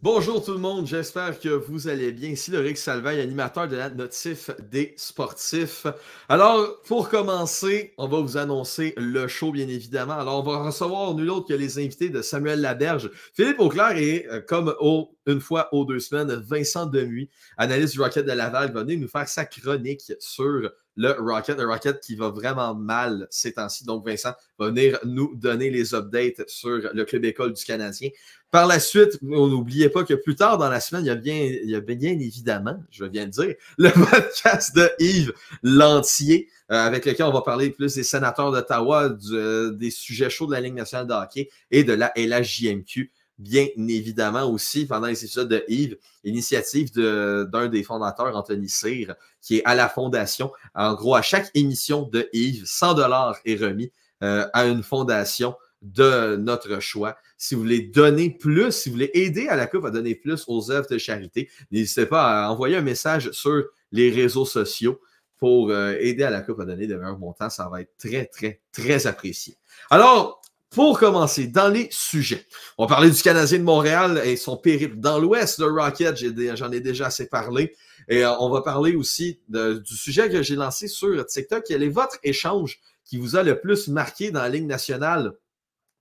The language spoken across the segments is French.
Bonjour tout le monde, j'espère que vous allez bien. Ici Loïc Salvaille, animateur de la Notif des sportifs. Alors, pour commencer, on va vous annoncer le show, bien évidemment. Alors, on va recevoir nul autre que les invités de Samuel Laberge, Philippe Auclair et, comme une fois aux 2 semaines, Vincent Demuy, analyste du Rocket de Laval, va venir nous faire sa chronique sur le Rocket qui va vraiment mal ces temps-ci. Donc, Vincent va venir nous donner les updates sur le club école du Canadien. Par la suite, n'oubliez pas que plus tard dans la semaine, il y a bien évidemment, je viens de dire, le podcast de Yves Lantier, avec lequel on va parler plus des sénateurs d'Ottawa, des sujets chauds de la Ligue nationale de hockey et de la LHJMQ. Bien évidemment aussi, pendant les épisodes de Yves, initiative d'un des fondateurs, Anthony Cyr, qui est à la fondation. En gros, à chaque émission de Yves, 100$ est remis à une fondation de notre choix. Si vous voulez donner plus, si vous voulez aider à la Coupe à donner plus aux œuvres de charité, n'hésitez pas à envoyer un message sur les réseaux sociaux pour aider à la Coupe à donner de meilleurs montants. Ça va être très, très, très apprécié. Alors, pour commencer, dans les sujets, on va parler du Canadien de Montréal et son périple dans l'Ouest, le Rocket, j'en ai déjà assez parlé. Et on va parler aussi du sujet que j'ai lancé sur TikTok. Quel est votre échange qui vous a le plus marqué dans la Ligue nationale?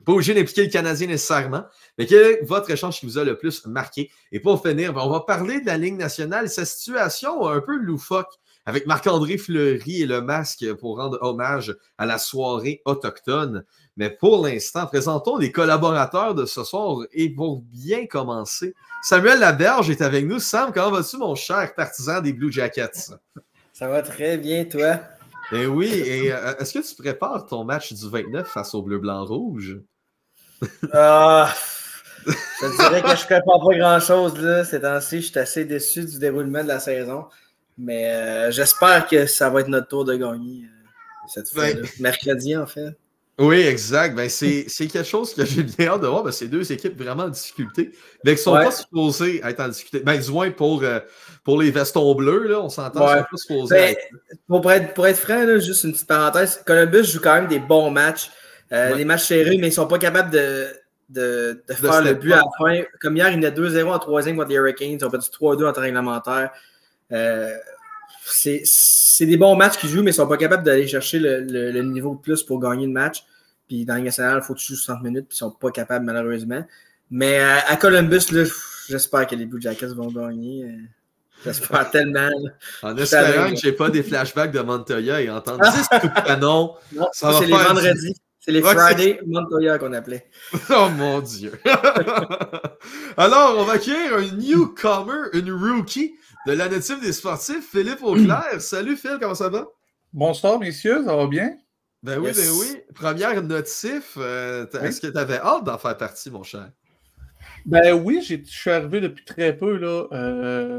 Pas obligé d'impliquer le Canadien nécessairement, mais quel est votre échange qui vous a le plus marqué? Et pour finir, on va parler de la Ligue nationale, sa situation un peu loufoque avec Marc-André Fleury et le masque pour rendre hommage à la soirée autochtone. Mais pour l'instant, présentons les collaborateurs de ce soir et pour bien commencer, Samuel Laberge est avec nous. Sam, comment vas-tu, mon cher partisan des Blue Jackets? Ça va très bien, toi? Eh oui, et est-ce que tu prépares ton match du 29 face au Bleu-Blanc-Rouge? Je te dirais que je prépare pas grand-chose là. Ces temps-ci, je suis assez déçu du déroulement de la saison. Mais j'espère que ça va être notre tour de gagner cette fois-là. Mercredi, en fait. Oui, exact. Ben, c'est quelque chose que j'ai bien hâte de voir. Ben, c'est deux équipes vraiment en difficulté, mais qui ne sont pas supposées être en difficulté. Ben, du moins pour les vestons bleus, là, on s'entend, ils ne sont pas supposés être. Pour être franc, là, juste une petite parenthèse, Columbus joue quand même des bons matchs. Des matchs serrés, mais ils ne sont pas capables de faire le but à la fin. Comme hier, il y en a 2-0 en troisième contre les Hurricanes. Ils ont perdu 3-2 en temps réglementaire. C'est des bons matchs qu'ils jouent, mais ils ne sont pas capables d'aller chercher le niveau de plus pour gagner le match. Puis dans la Ligue nationale, il faut que tu joues 60 minutes, puis ils ne sont pas capables, malheureusement. Mais à Columbus, là, j'espère que les Blue Jackets vont gagner. J'espère tellement. En espérant que je n'ai pas des flashbacks de Montoya et entendre 10 coups de canon. Non, c'est les vendredis. C'est les Friday Montoya qu'on appelait. Oh mon Dieu! Alors, on va accueillir un newcomer, une rookie de la Notif des sportifs, Philippe Auclair. Salut Phil, comment ça va? Bonsoir messieurs, ça va bien? Ben oui, ben oui. Première notif, est-ce que tu avais hâte d'en faire partie, mon cher? Ben oui, je suis arrivé depuis très peu là,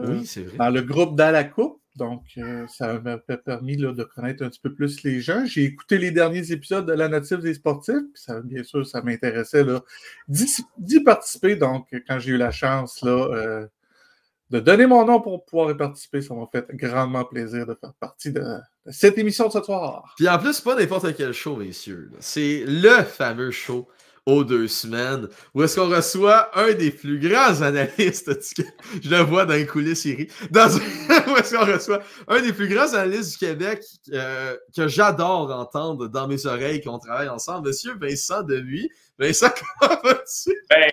oui, c'est vrai. dans le groupe dans la coupe. Donc, ça m'a permis là, de connaître un petit peu plus les gens. J'ai écouté les derniers épisodes de la Notif des sportifs. Puis ça, bien sûr, ça m'intéressait d'y participer. Donc, quand j'ai eu la chance là, de donner mon nom pour pouvoir y participer, ça m'a fait grandement plaisir de faire partie de cette émission de ce soir. Puis en plus, c'est pas n'importe quel show, messieurs. C'est le fameux show aux 2 semaines, où est-ce qu'on reçoit un des plus grands analystes, je le vois dans les coulisses, Siri, où est-ce qu'on reçoit un des plus grands analystes du Québec que j'adore entendre dans mes oreilles, qu'on travaille ensemble, monsieur Vincent Demuy. Vincent, comment vas-tu? Ben,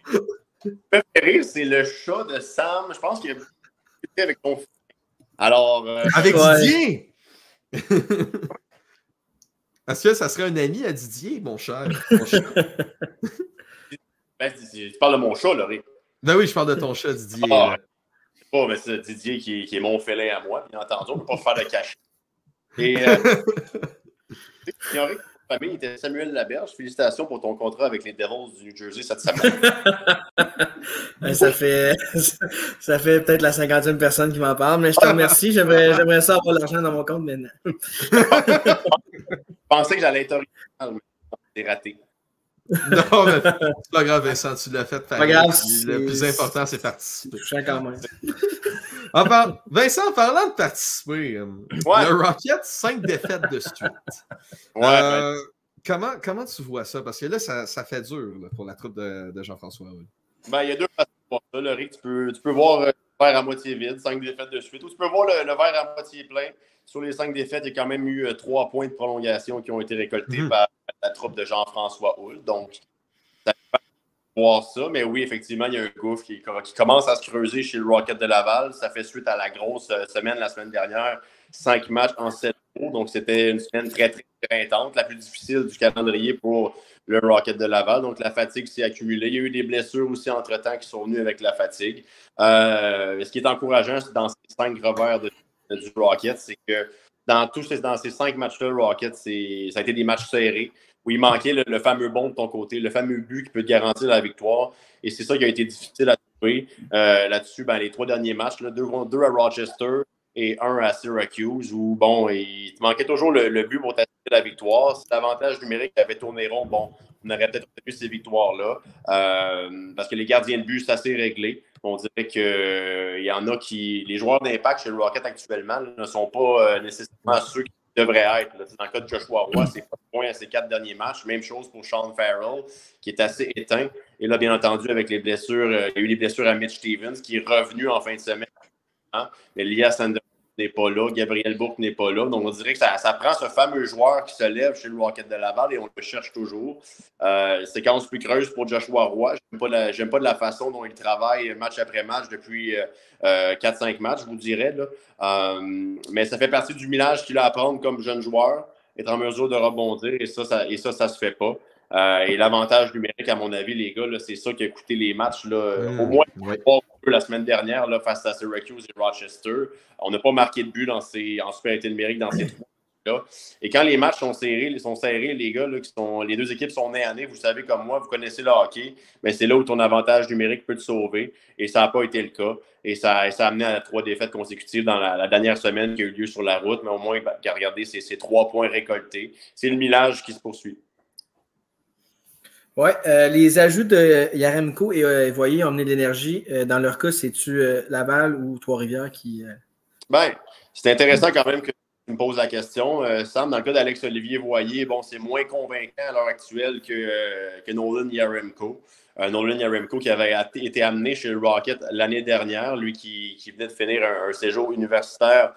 préféré, c'est le chat de Sam. Je pense qu'il a été avec ton fils. Alors. Avec Didier! Est-ce que ça serait un ami à Didier, mon cher? Ben, tu parles de mon chat, Laurie. Ben oui, je parle de ton chat, Didier. Pas, mais c'est Didier qui est mon félin à moi, bien entendu. On ne peut pas faire de cachet. Et ignorer que ta famille était Samuel Laberge. Félicitations pour ton contrat avec les Devils du New Jersey cette semaine. Ça fait peut-être la 50e personne qui m'en parle, mais je te remercie. J'aimerais ça avoir l'argent dans mon compte maintenant. Je pensais que j'allais être original, mais c'est raté. Non, mais c'est pas grave, Vincent, tu l'as fait. Pas grave. Le plus important, c'est participer. Je quand même. Vincent, en parlant de participer, le Rocket, 5 défaites de suite. Comment tu vois ça? Parce que là, ça fait dur là, pour la troupe de Jean-François. Ben, il y a deux façons de voir ça, le Rick. Tu peux voir le verre à moitié vide, 5 défaites de suite, ou tu peux voir le verre à moitié plein. Sur les 5 défaites, il y a quand même eu 3 points de prolongation qui ont été récoltés par la troupe de Jean-François Houle. Donc, ça fait voir ça. Mais oui, effectivement, il y a un gouffre qui commence à se creuser chez le Rocket de Laval. Ça fait suite à la grosse semaine la semaine dernière. 5 matchs en 7 jours. Donc, c'était une semaine très, très éreintante, la plus difficile du calendrier pour le Rocket de Laval. Donc, la fatigue s'est accumulée. Il y a eu des blessures aussi entre-temps qui sont venues avec la fatigue. Ce qui est encourageant dans ces 5 revers du Rocket, c'est que dans ces 5 matchs-là, le Rocket, ça a été des matchs serrés où il manquait le fameux bon de ton côté, le fameux but qui peut te garantir la victoire. Et c'est ça qui a été difficile à trouver. Là-dessus, les 3 derniers matchs, 2 à Rochester et 1 à Syracuse, où il te manquait toujours le but pour t'assurer la victoire. Si l'avantage numérique avait tourné rond, on aurait peut-être eu ces victoires-là. Parce que les gardiens de but, c'est assez réglé. On dirait qu'il y en a les joueurs d'impact chez le Rocket actuellement ne sont pas nécessairement ceux qui devraient être. Là. Dans le cas de Joshua Roy, c'est pas point à ses 4 derniers matchs. Même chose pour Sean Farrell, qui est assez éteint. Et là, bien entendu, avec les blessures, il y a eu des blessures à Mitch Stevens, qui est revenu en fin de semaine. Mais Elias Anderson n'est pas là, Gabriel Bourque n'est pas là. Donc, on dirait que ça prend ce fameux joueur qui se lève chez le Rocket de Laval et on le cherche toujours. Séquence plus creuse pour Joshua Roy. J'aime pas de la façon dont il travaille match après match depuis 4-5 matchs, je vous dirais. Là. Mais ça fait partie du millage qu'il a à prendre comme jeune joueur, être en mesure de rebondir et ça se fait pas. Et l'avantage numérique, à mon avis, les gars, là, c'est ça qui a coûté les matchs. Là, au moins, la semaine dernière, là, face à Syracuse et Rochester. On n'a pas marqué de but en supériorité numérique dans ces 3 là. Et quand les matchs sont serrés, les gars, là, les 2 équipes sont nez à nez, vous savez comme moi, vous connaissez le hockey, mais c'est là où ton avantage numérique peut te sauver. Et ça n'a pas été le cas. Et ça a amené à 3 défaites consécutives dans la dernière semaine qui a eu lieu sur la route. Mais au moins, regardez, c'est 3 points récoltés. C'est le millage qui se poursuit. Oui, les ajouts de Yaremko et Voyer ont amené de l'énergie. Dans leur cas, c'est-tu Laval ou Trois-Rivières qui. C'est intéressant quand même que tu me poses la question. Sam, dans le cas d'Alex-Olivier Voyer, c'est moins convaincant à l'heure actuelle que Nolan Yaremko. Nolan Yaremko qui avait été amené chez le Rocket l'année dernière, lui qui venait de finir un séjour universitaire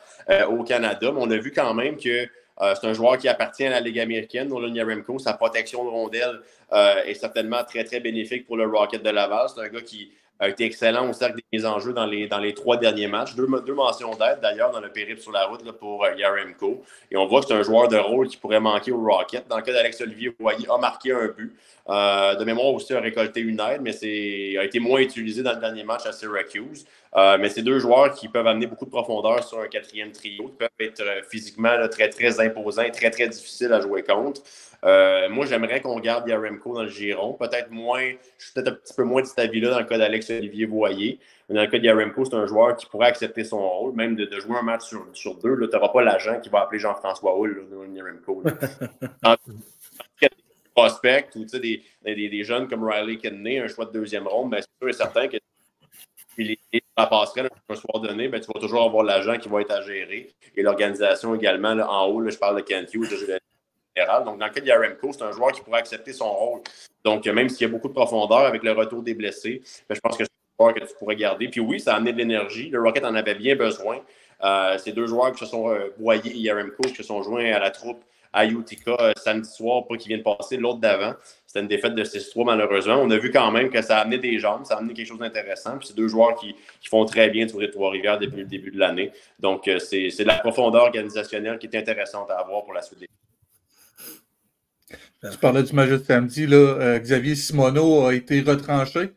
au Canada. Mais on a vu quand même que c'est un joueur qui appartient à la Ligue américaine, Nolan Yaremko. Sa protection de rondelle est certainement très, très bénéfique pour le Rocket de Laval. C'est un gars qui a été excellent au cercle des mises en jeu dans les 3 derniers matchs. Deux mentions d'aide, d'ailleurs, dans le périple sur la route là, pour Yaremko. Et on voit que c'est un joueur de rôle qui pourrait manquer au Rocket. Dans le cas d'Alex-Olivier Voyer, a marqué un but. De mémoire aussi, a récolté une aide, mais a été moins utilisé dans le dernier match à Syracuse. Mais c'est 2 joueurs qui peuvent amener beaucoup de profondeur sur un 4e trio, qui peuvent être physiquement là, très, très imposants et très, très difficiles à jouer contre. Moi, j'aimerais qu'on garde Yaremko dans le giron. Peut-être moins, je suis peut-être un petit peu moins de cet avis-là dans le cas d'Alex-Olivier Voyer. Mais dans le cas de Yaremko, c'est un joueur qui pourrait accepter son rôle, même de jouer un match sur 2. Tu n'auras pas l'agent qui va appeler Jean-François Houle, Yaremko. Prospect ou des jeunes comme Riley Kidney, un choix de 2e ronde, c'est sûr et certain que puis la passerelle, un soir donné, tu vas toujours avoir l'agent qui va être à gérer. Et l'organisation également, là, en haut, là, je parle de Kent Hughes, de général. Donc, dans le cas de Yaremko, c'est un joueur qui pourrait accepter son rôle. Donc, même s'il y a beaucoup de profondeur avec le retour des blessés, je pense que c'est un joueur que tu pourrais garder. Puis oui, ça a amené de l'énergie. Le Rocket en avait bien besoin. Ces 2 joueurs qui se sont Voyer et Yaremko qui se sont joints à la troupe à Utica samedi soir, pas qu'il vient de passer, l'autre d'avant. C'était une défaite de 6-3 malheureusement. On a vu quand même que ça a amené des jambes, ça a amené quelque chose d'intéressant. Puis c'est 2 joueurs qui font très bien du Trois-Rivières depuis le début de l'année. Donc c'est de la profondeur organisationnelle qui est intéressante à avoir pour la suite des. Tu parlais du match de samedi, là, Xavier Simoneau a été retranché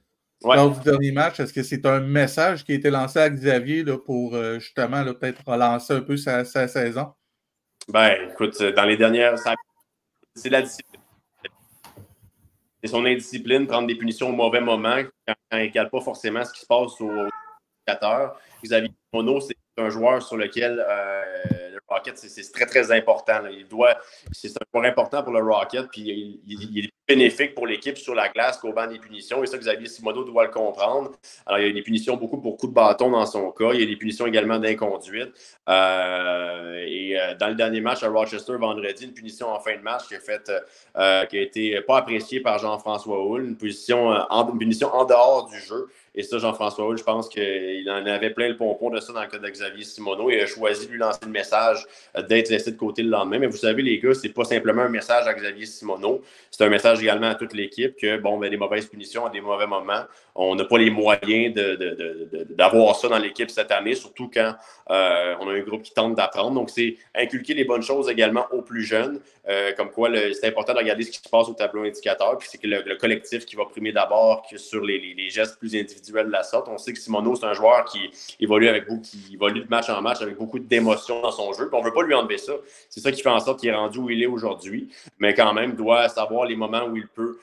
lors du dernier match. Est-ce que c'est un message qui a été lancé à Xavier là, pour justement peut-être relancer un peu sa saison? Écoute, dans les dernières, c'est la discipline. C'est son indiscipline, prendre des punitions au mauvais moment, quand il ne cale pas forcément ce qui se passe au spectateur. Xavier Simoneau, c'est un joueur sur lequel le Rocket, c'est très, très important. C'est un joueur important pour le Rocket, puis il est bénéfique pour l'équipe sur la glace qu'au banc des punitions. Et ça, Xavier Simoneau doit le comprendre. Alors, il y a des punitions beaucoup pour coups de bâton dans son cas. Il y a des punitions également d'inconduite. Dans le dernier match à Rochester vendredi, une punition en fin de match qui a été pas appréciée par Jean-François Houle, une punition en dehors du jeu. Et ça, Jean-François Houle, je pense qu'il en avait plein le pompon de ça dans le cas de Xavier Simoneau. Il a choisi de lui lancer le message d'être laissé de côté le lendemain. Mais vous savez, les gars, c'est pas simplement un message à Xavier Simoneau. C'est un message également à toute l'équipe que, des mauvaises punitions à des mauvais moments. On n'a pas les moyens d'avoir ça dans l'équipe cette année, surtout quand on a un groupe qui tente d'apprendre. Donc, c'est inculquer les bonnes choses également aux plus jeunes. Comme quoi, c'est important de regarder ce qui se passe au tableau indicateur. Puis c'est que le collectif qui va primer d'abord que sur les gestes plus individuels de la sorte. On sait que Simoneau, c'est un joueur qui évolue de match en match avec beaucoup d'émotions dans son jeu. Puis on ne veut pas lui enlever ça. C'est ça qui fait en sorte qu'il est rendu où il est aujourd'hui. Mais quand même, doit savoir les moments où il peut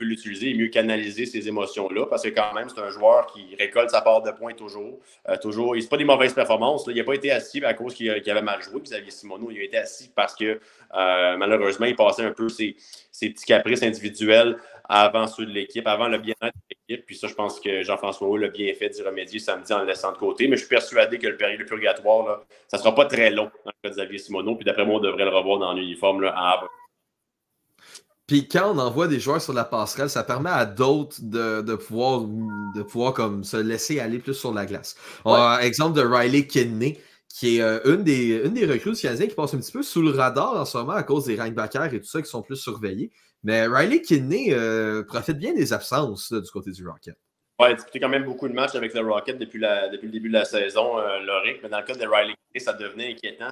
l'utiliser et mieux canaliser ces émotions-là, parce que quand même, c'est un joueur qui récolte sa part de points toujours. C'est pas des mauvaises performances. Là. Il n'a pas été assis à cause qu'il avait mal joué. Xavier Simoneau, il a été assis parce que malheureusement, il passait un peu ses petits caprices individuels avant ceux de l'équipe, avant le bien-être de l'équipe. Puis ça, je pense que Jean-François Houle a bien fait d'y remédier samedi en le laissant de côté. Mais je suis persuadé que le purgatoire, là, ça ne sera pas très long dans le cas de Xavier Simoneau. Puis d'après moi, on devrait le revoir dans l'uniforme là, à Havre. Puis quand on envoie des joueurs sur la passerelle, ça permet à d'autres de pouvoir comme se laisser aller plus sur la glace. Ouais. Exemple de Riley Kidney, qui est une des recrues du Canadien qui passe un petit peu sous le radar en ce moment à cause des linebackers et tout ça qui sont plus surveillés. Mais Riley Kidney profite bien des absences là, du côté du Rocket. Oui, il a disputé quand même beaucoup de matchs avec le Rocket depuis le début de la saison, Loric. Mais dans le cas de Riley Kidney, ça devenait inquiétant.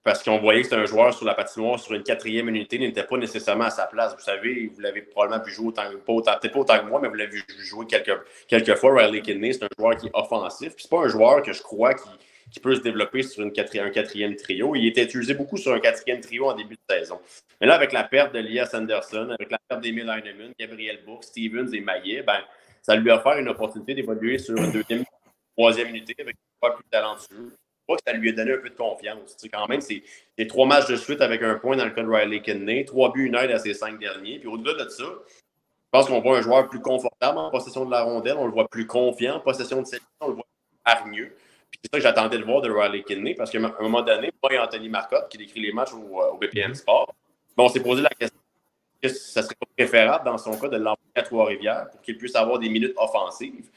Parce qu'on voyait que c'était un joueur sur la patinoire, sur une 4e unité, n'était pas nécessairement à sa place. Vous savez, vous l'avez probablement vu jouer peut-être pas autant que moi, mais vous l'avez vu jouer quelques fois. Riley Kidney, c'est un joueur qui est offensif. Puis c'est pas un joueur que je crois qui peut se développer sur un 4e trio. Il était utilisé beaucoup sur un 4e trio en début de saison. Mais là, avec la perte de Elias Anderson, avec la perte d'Emil Heinemann, Gabriel Bourque, Stevens et Maillet, ça lui a offert une opportunité d'évoluer sur une 2e, 3e unité avec un joueur plus talentueux. Je crois que ça lui a donné un peu de confiance. Tu sais, quand même, c'est 3 matchs de suite avec un point dans le cas de Riley Kidney, 3 buts, 1 aide à ses 5 derniers. Puis au-delà de ça, je pense qu'on voit un joueur plus confortable en possession de la rondelle, on le voit plus confiant en possession de sélection, on le voit plus hargneux. Puis c'est ça que j'attendais de voir de Riley Kidney, parce qu'à un moment donné, moi et Anthony Marcotte, qui décrit les matchs au BPM Sport, on s'est posé la question que ça serait pas préférable dans son cas de l'envoyer à Trois-Rivières pour qu'il puisse avoir des minutes offensives.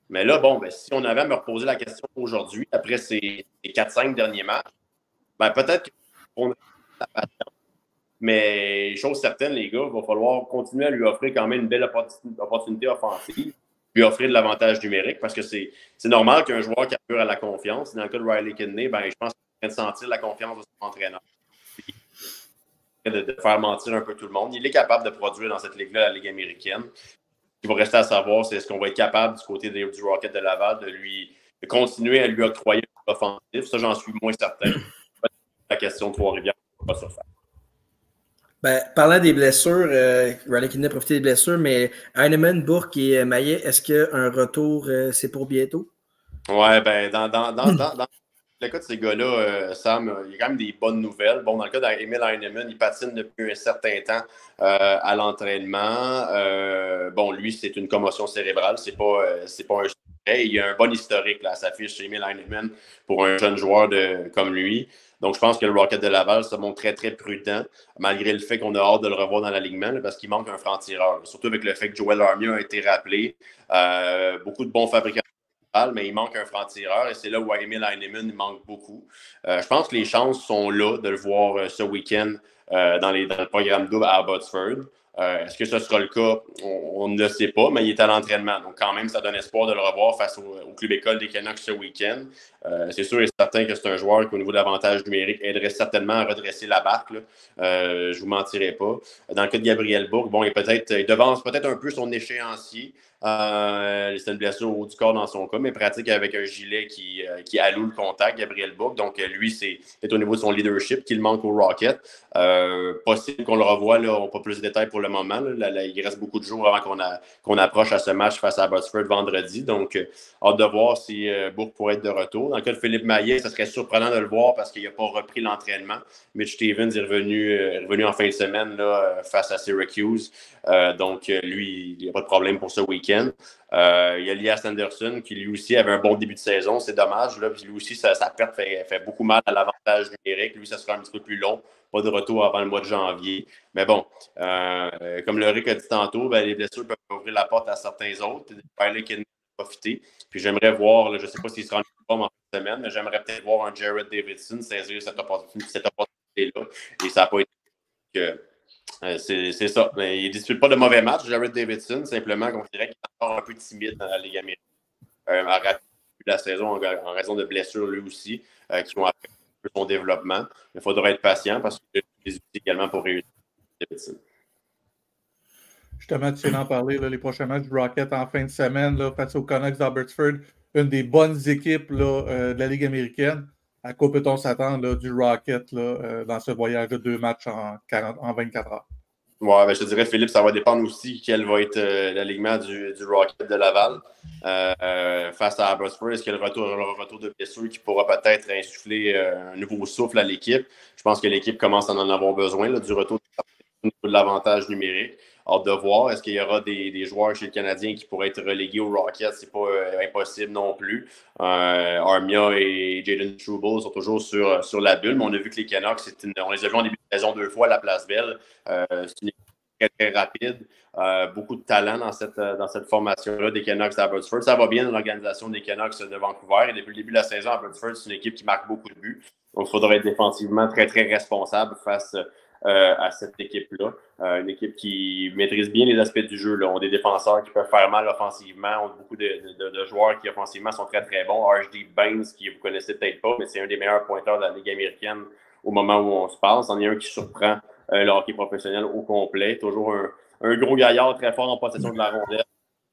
Mais là, si on avait à me reposer la question aujourd'hui, après ces 4-5 derniers matchs, peut-être qu'on a la patience. Mais chose certaine, les gars, il va falloir continuer à lui offrir quand même une belle opportunité offensive, lui offrir de l'avantage numérique, parce que c'est normal qu'un joueur qui assure à la confiance, dans le cas de Riley Kidney, je pense qu'il va sentir la confiance de son entraîneur. De faire mentir un peu tout le monde. Il est capable de produire dans cette ligue-là, la Ligue américaine. Ce qui va rester à savoir, c'est est-ce qu'on va être capable, du côté du Rocket de Laval, de continuer à lui octroyer un offensif. Ça, j'en suis moins certain. La question de Trois-Rivières va pas surfaire. Parlant des blessures, Riley Kidney a profité des blessures, mais Heinemann, Bourque et Maillet, est-ce qu'un retour, c'est pour bientôt? Ouais, dans le cas de ces gars-là, Sam, il y a quand même des bonnes nouvelles. Dans le cas d'Emil Heinemann, il patine depuis un certain temps à l'entraînement. Lui, c'est une commotion cérébrale. C'est pas un secret. Il y a un bon historique là, à sa fiche chez Emil Heinemann pour un jeune joueur comme lui. Donc, je pense que le Rocket de Laval se montre très, très prudent, malgré le fait qu'on a hâte de le revoir dans l'alignement, parce qu'il manque un franc-tireur. Surtout avec le fait que Joel Armia a été rappelé. Beaucoup de bons fabricants, mais il manque un franc-tireur et c'est là où Emil Heinemann manque beaucoup. Je pense que les chances sont là de le voir ce week-end dans le programme double à Abbotsford. Est-ce que ce sera le cas? On ne le sait pas, mais il est à l'entraînement. Donc, quand même, ça donne espoir de le revoir face au club école des Canucks ce week-end. C'est sûr et certain que c'est un joueur qui, au niveau de l'avantage numérique, aiderait certainement à redresser la barque. Là. Je ne vous mentirai pas. Dans le cas de Gabriel Bourque, il devance peut-être un peu son échéancier. C'est une blessure au haut du corps dans son cas, mais pratique avec un gilet qui alloue le contact, Gabriel Bourque. Donc, lui, c'est au niveau de son leadership qu'il manque au Rocket. Possible qu'on le revoie, là, on n'a pas plus de détails pour le moment. Il reste beaucoup de jours avant qu'on approche à ce match face à Abbotsford vendredi. Donc, hâte de voir si Bourque pourrait être de retour. Dans le cas de Philippe Maillet, ça serait surprenant de le voir parce qu'il n'a pas repris l'entraînement. Mitch Stevens est revenu en fin de semaine là, face à Syracuse. Donc, lui, il n'y a pas de problème pour ce week-end. Il y a Elias Anderson qui, lui aussi, avait un bon début de saison. C'est dommage. Là. Puis lui aussi, sa perte fait beaucoup mal à l'avantage numérique. Lui, ça sera un petit peu plus long. Pas de retour avant le mois de janvier. Mais bon, comme le Rick a dit tantôt, les blessures peuvent ouvrir la porte à certains autres. Il qui a profité. Puis j'aimerais voir, là, je ne sais pas s'il sera en forme en fin de semaine, mais j'aimerais peut-être voir un Jared Davidson saisir cette opportunité-là. Et ça n'a pas été que. C'est ça. Mais il ne dispute pas de mauvais match, Jared Davidson. Simplement qu'on dirait qu'il est encore un peu timide dans la Ligue américaine. À rater la saison en raison de blessures, lui aussi, qui ont affecté son développement. Il faudra être patient parce qu'il y a des outils également pour réussir Davidson. Justement, tu viens d'en parler, là, les prochains matchs du Rocket en fin de semaine là, face aux Canucks d'Abbotsford, une des bonnes équipes là, de la Ligue américaine. À quoi peut-on s'attendre du Rocket là, dans ce voyage de 2 matchs en 24 heures? Ouais, je te dirais, Philippe, ça va dépendre aussi quel va être l'alignement du Rocket de Laval face à Abbotsford. Est-ce qu'il y a le retour de blessure qui pourra peut-être insuffler un nouveau souffle à l'équipe? Je pense que l'équipe commence à en avoir besoin là, du retour de l'avantage numérique. Hâte de voir. Est-ce qu'il y aura des joueurs chez le Canadien qui pourraient être relégués au Rocket? C'est pas impossible non plus. Armia et Jayden Struble sont toujours sur la bulle, mais on a vu que les Canucks, on les a vus en début de saison 2 fois à la Place Belle. C'est une équipe très, très rapide. Beaucoup de talent dans cette formation-là des Canucks d'Abbotsford. Ça va bien dans l'organisation des Canucks de Vancouver. Et depuis le début de la saison, Abbotsford, c'est une équipe qui marque beaucoup de buts. Donc, il faudra être défensivement très, très responsable face à cette équipe-là. Une équipe qui maîtrise bien les aspects du jeu. Là. On a des défenseurs qui peuvent faire mal offensivement. On a beaucoup de joueurs qui offensivement sont très, très bons. R.J. Baines, qui vous connaissez peut-être pas, mais c'est un des meilleurs pointeurs de la Ligue américaine au moment où on se parle. C'en est un qui surprend le hockey professionnel au complet. Toujours un gros gaillard très fort en possession de la rondelle.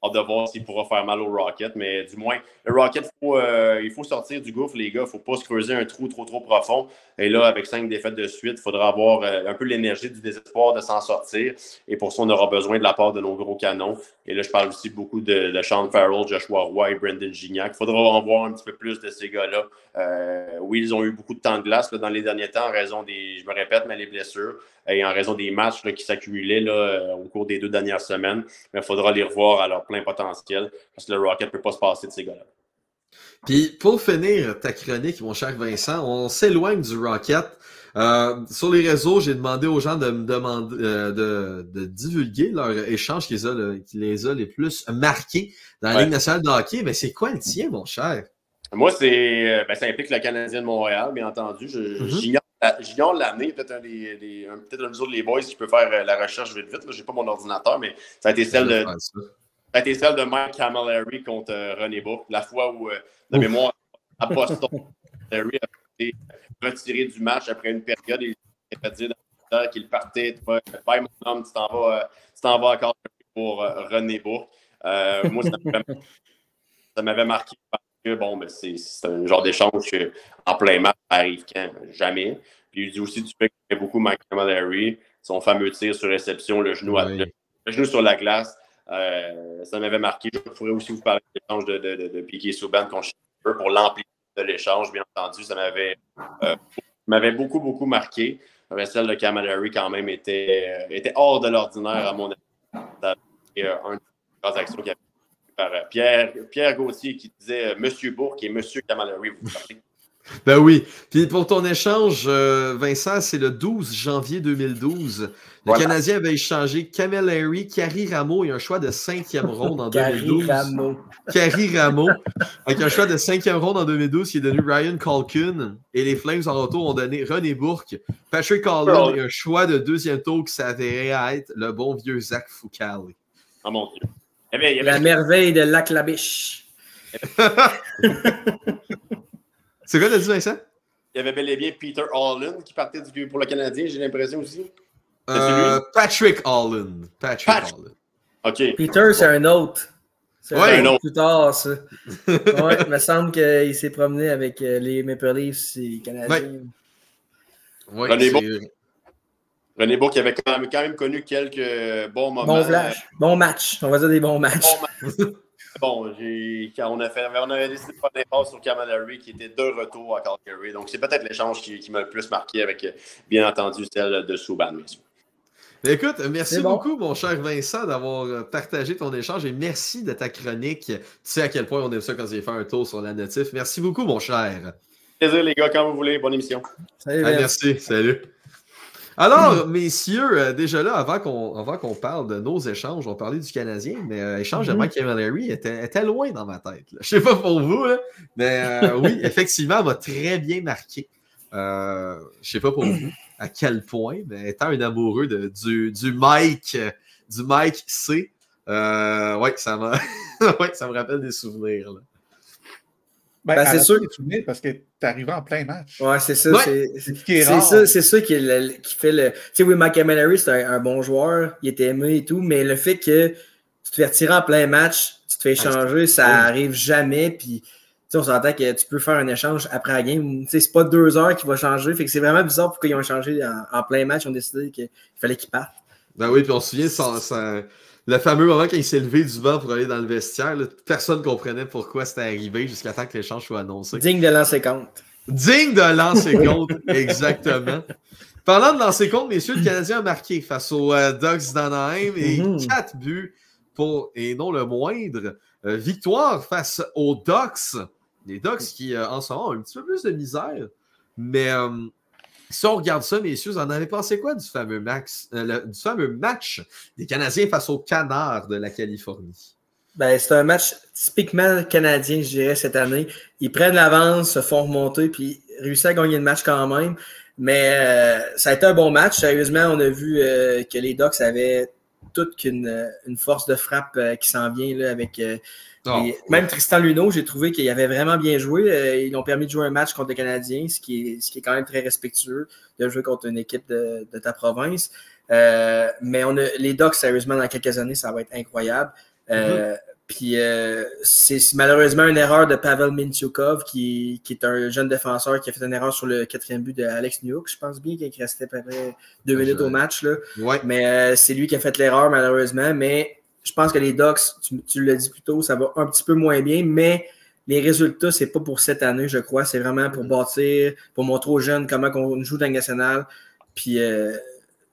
Hâte de voir s'il pourra faire mal au Rocket, mais du moins, le Rocket, il faut sortir du gouffre, les gars. Il ne faut pas se creuser un trou trop profond. Et là, avec 5 défaites de suite, il faudra avoir un peu l'énergie du désespoir de s'en sortir. Et pour ça, on aura besoin de la part de nos gros canons. Et là, je parle aussi beaucoup de Sean Farrell, Joshua Roy et Brendan Gignac. Il faudra en voir un petit peu plus de ces gars-là. Oui, ils ont eu beaucoup de temps de glace là, dans les derniers temps en raison je me répète, mais les blessures et en raison des matchs là, qui s'accumulaient au cours des 2 dernières semaines. Mais il faudra les revoir à leur plein potentiel parce que le Rocket ne peut pas se passer de ces gars-là. Puis, pour finir ta chronique, mon cher Vincent, on s'éloigne du Rocket. Sur les réseaux, j'ai demandé aux gens de divulguer leur échange qui les a les plus marqués dans la Ligue nationale de hockey. Mais c'est quoi le tien, mon cher? Moi, ça implique le Canadien de Montréal, bien entendu. J'ignore l'année, peut-être un des autres les boys qui peut faire la recherche vite. Je n'ai pas mon ordinateur, mais ça a été celle de Mike Camilleri contre René Bourque. La fois où, de mémoire, à Boston, Camilleri a été retiré du match après une période et il a fait dire qu'il partait. Bye, mon homme, tu t'en vas encore pour René Bourque. Moi, ça m'avait marqué. Bon, ben c'est un genre d'échange en plein match, ça arrive quand? Jamais. Puis il dit aussi du fait qu'il fait beaucoup Mike Camilleri, son fameux tir sur réception, le genou sur la glace. Ça m'avait marqué. Je pourrais aussi vous parler de l'échange de Piquet Souban contre Schiffer pour l'amplitude de l'échange, bien entendu. Ça m'avait beaucoup, beaucoup marqué. Celle de Camilleri, quand même, était hors de l'ordinaire, à mon avis. Une des transactions qui avait par Pierre Gauthier qui disait Monsieur Bourque et Monsieur Camilleri, vous parlez. Ben oui. Puis pour ton échange, Vincent, c'est le 12 janvier 2012. Le Canadien avait échangé Camilleri, Carey Rameau et un choix de 5e ronde en 2012. Carey Rameau. Avec un choix de 5e ronde en 2012 qui est donné Ryan Colquhoun. Et les Flames en retour ont donné René Bourque, Patrick Holland et un choix de 2e tour qui s'avérait être le bon vieux Zach Fucale. Oh mon Dieu. La merveille de Lac-la-Biche. C'est quoi t'as dit, Vincent? Il y avait bel et bien Peter Holland qui partait pour le Canadien, j'ai l'impression aussi. Patrick Holland. OK. Peter, c'est un autre. C'est un autre. Plus tard, ça. Ouais, il me semble qu'il s'est promené avec les Maple Leafs et les Canadiens. Ouais, René Bourque avait quand même connu quelques bons moments. Bon flash, bon match. On va dire des bons matchs. Bon, quand on avait décidé de faire des passes sur Camilleri qui était de retour à Calgary. Donc, c'est peut-être l'échange qui m'a le plus marqué avec, bien entendu, celle de Subban, bien sûr. Écoute, merci beaucoup, mon cher Vincent, d'avoir partagé ton échange et merci de ta chronique. Tu sais à quel point on aime ça quand j'ai fait un tour sur la notif. Merci beaucoup, mon cher. Plaisir, les gars, quand vous voulez. Bonne émission. Salut, merci. Salut. Alors, messieurs, déjà là, avant qu'on parle de nos échanges, on parlait du Canadien, mais l'échange de Mike Camilleri était loin dans ma tête. Je ne sais pas pour vous, là, mais oui, effectivement, elle m'a très bien marqué. Je ne sais pas pour vous à quel point, mais étant un amoureux du Mike C, ouais, ça me rappelle des souvenirs. Là. Ben, c'est sûr. Parce que tu es arrivé en plein match. Ouais, c'est ça. Ouais. C'est ça qui fait le. Tu sais, oui, Mike Camilleri, c'est un bon joueur. Il était aimé et tout, mais le fait que tu te fais retirer en plein match, tu te fais échanger, ça arrive jamais. Puis, on s'entend que tu peux faire un échange après la game. C'est pas 2 heures qu'il va changer. Fait que c'est vraiment bizarre pourquoi ils ont échangé en plein match. Ils ont décidé qu'il fallait qu'il parte. Ben oui, puis on se souvient le fameux moment quand il s'est levé du banc pour aller dans le vestiaire. Là, personne ne comprenait pourquoi c'était arrivé jusqu'à temps que l'échange soit annoncé. Digne de lancer compte. Digne de lancer compte, exactement. Parlant de lancer compte, messieurs, le Canadien a marqué face aux Ducks d'Anaheim et 4 buts et non le moindre. Victoire face aux Ducks. Les Ducks qui, en ce moment, ont un petit peu plus de misère. Mais si on regarde ça, messieurs, vous en avez pensé quoi du fameux match des Canadiens face aux Canards de la Californie? Ben, c'est un match typiquement canadien, je dirais, cette année. Ils prennent l'avance, se font remonter, puis réussissent à gagner le match quand même. Mais ça a été un bon match. Sérieusement, on a vu que les Ducks avaient toute une force de frappe qui s'en vient là, avec... Même Tristan Luneau, j'ai trouvé qu'il avait vraiment bien joué. Ils ont permis de jouer un match contre les Canadiens, ce qui est quand même très respectueux de jouer contre une équipe de ta province. Mais les Ducks, sérieusement, dans quelques années, ça va être incroyable. Puis c'est malheureusement une erreur de Pavel Mintyukov, qui est un jeune défenseur qui a fait une erreur sur le 4e but de Alex Newhook. Je pense bien qu'il restait à peu près 2 minutes au match. Là. Ouais. Mais c'est lui qui a fait l'erreur, malheureusement. Mais je pense que les Ducks, tu l'as dit plus tôt, ça va un petit peu moins bien, mais les résultats, c'est pas pour cette année, je crois. C'est vraiment pour bâtir, pour montrer aux jeunes comment on joue dans la nationale. Puis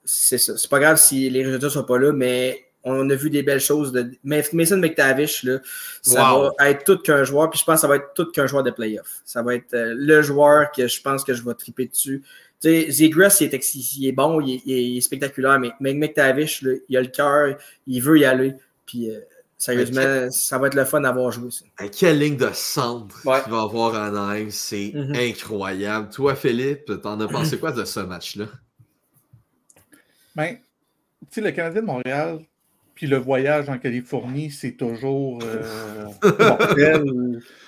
c'est ça. C'est pas grave si les résultats sont pas là, mais on a vu des belles choses. Mason McTavish, là, ça va être tout qu'un joueur, puis je pense que ça va être tout qu'un joueur de playoff. Ça va être le joueur que je pense que je vais triper dessus. Tu sais, Zegras, il est bon, il est spectaculaire, mais McTavish, là, il a le cœur, il veut y aller. Puis, sérieusement, ça va être le fun d'avoir joué ça. Quelle ligne de centre qu'il va avoir en Anaheim, c'est incroyable. Toi, Philippe, t'en as pensé quoi de ce match-là? Ben, tu sais, le Canadien de Montréal, puis le voyage en Californie, c'est toujours mortel.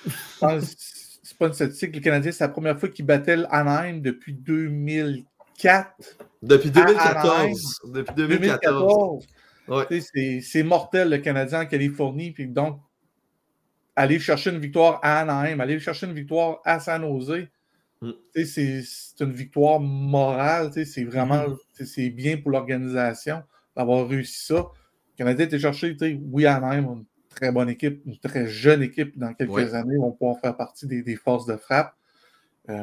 Je pense c'est pas une statistique. Le Canadien, c'est la première fois qu'il battait l'Anaheim depuis 2004. Depuis 2014. Depuis 2014. Ouais. C'est mortel, le Canadien en Californie. Puis donc, aller chercher une victoire à Anaheim, aller chercher une victoire à San Jose, c'est une victoire morale. C'est vraiment c'est bien pour l'organisation d'avoir réussi ça. Le Canadien était cherché, oui, Anaheim, une très bonne équipe, une très jeune équipe dans quelques années, vont pouvoir faire partie des forces de frappe.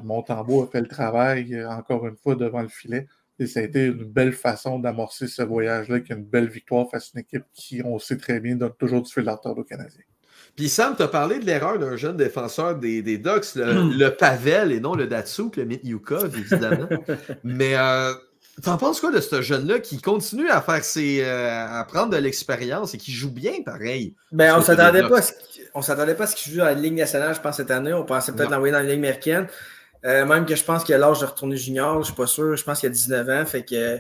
Montembeault a fait le travail, encore une fois, devant le filet. Et ça a été une belle façon d'amorcer ce voyage-là, qui est une belle victoire face à une équipe qui, on sait très bien, donne toujours du fil de retard aux Canadiens. Puis Sam, tu as parlé de l'erreur d'un jeune défenseur des Ducks, le Pavel et non le Datsuk, le Mintyukov, évidemment. Mais t'en penses quoi de ce jeune-là qui continue à faire à prendre de l'expérience et qui joue bien pareil? Ben, on s'attendait pas à ce qu'il joue à la Ligue nationale, je pense, cette année. On pensait peut-être l'envoyer dans la Ligue américaine. Même que je pense qu'il a l'âge de retourner junior, je suis pas sûr. Je pense qu'il a 19 ans. Fait que,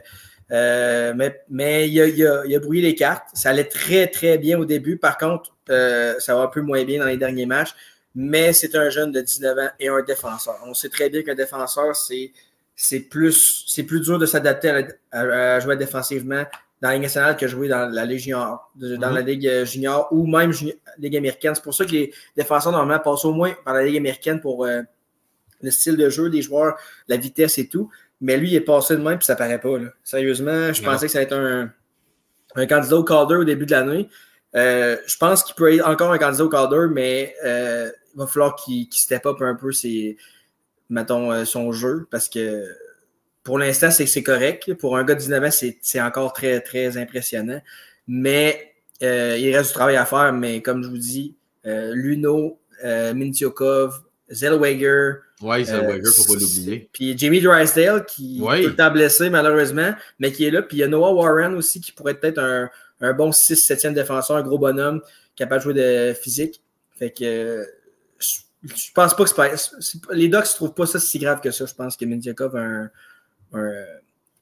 mais il a brouillé les cartes. Ça allait très, très bien au début. Par contre, ça va un peu moins bien dans les derniers matchs. Mais c'est un jeune de 19 ans et un défenseur. On sait très bien qu'un défenseur, c'est plus dur de s'adapter à jouer défensivement dans la Ligue nationale que jouer dans la Ligue junior, dans la Ligue junior ou même Ligue américaine. C'est pour ça que les défenseurs, normalement, passent au moins par la Ligue américaine pour le style de jeu des joueurs, la vitesse et tout. Mais lui, il est passé de même, puis ça paraît pas. Là. Sérieusement, je pensais que ça allait être un candidat au Calder au début de l'année. Je pense qu'il peut être encore un candidat au Calder, mais il va falloir qu'il step up un peu son jeu, parce que pour l'instant, c'est correct. Pour un gars de 19 ans, c'est encore très, très impressionnant. Mais il reste du travail à faire. Mais comme je vous dis, Luno, Mintyukov, Zellweger. Oui, Zellweger, faut pas l'oublier. Puis Jamie Drysdale, qui est tout le temps blessé, malheureusement, mais qui est là. Puis il y a Noah Warren aussi, qui pourrait être peut-être un bon 6-7e défenseur, un gros bonhomme, capable de jouer de physique. Fait que je pense pas que les Ducks ne trouvent pas ça si grave que ça. Je pense que Mintyukov a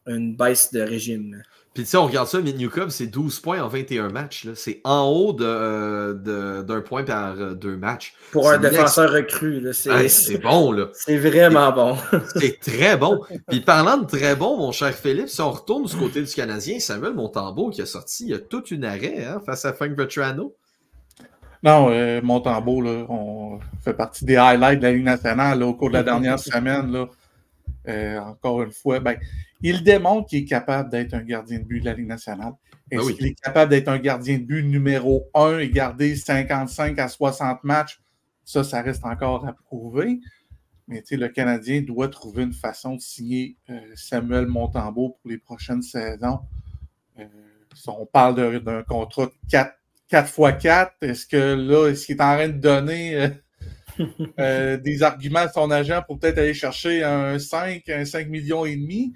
une baisse de régime. Puis tu sais, on regarde ça, Mintyukov, c'est 12 points en 21 matchs. C'est en haut d'un point par 2 matchs. Pour un défenseur recru, c'est bon, là. C'est vraiment bon. C'est très bon. Puis parlant de très bon, mon cher Philippe, si on retourne du côté du Canadien, Samuel Montembeault qui a sorti il y a toute une arrêt face à Frank Vetrano. Non, Montembeault, là, on fait partie des highlights de la Ligue nationale là, au cours de la dernière semaine. Là. Encore une fois, il démontre qu'il est capable d'être un gardien de but de la Ligue nationale. Est-ce qu'il est capable d'être un gardien de but numéro 1 et garder 55 à 60 matchs? Ça reste encore à prouver. Mais le Canadien doit trouver une façon de signer Samuel Montembeault pour les prochaines saisons. On parle d'un contrat de 4x4. Est-ce qu'il est en train de donner des arguments à son agent pour peut-être aller chercher un 5 millions et demi?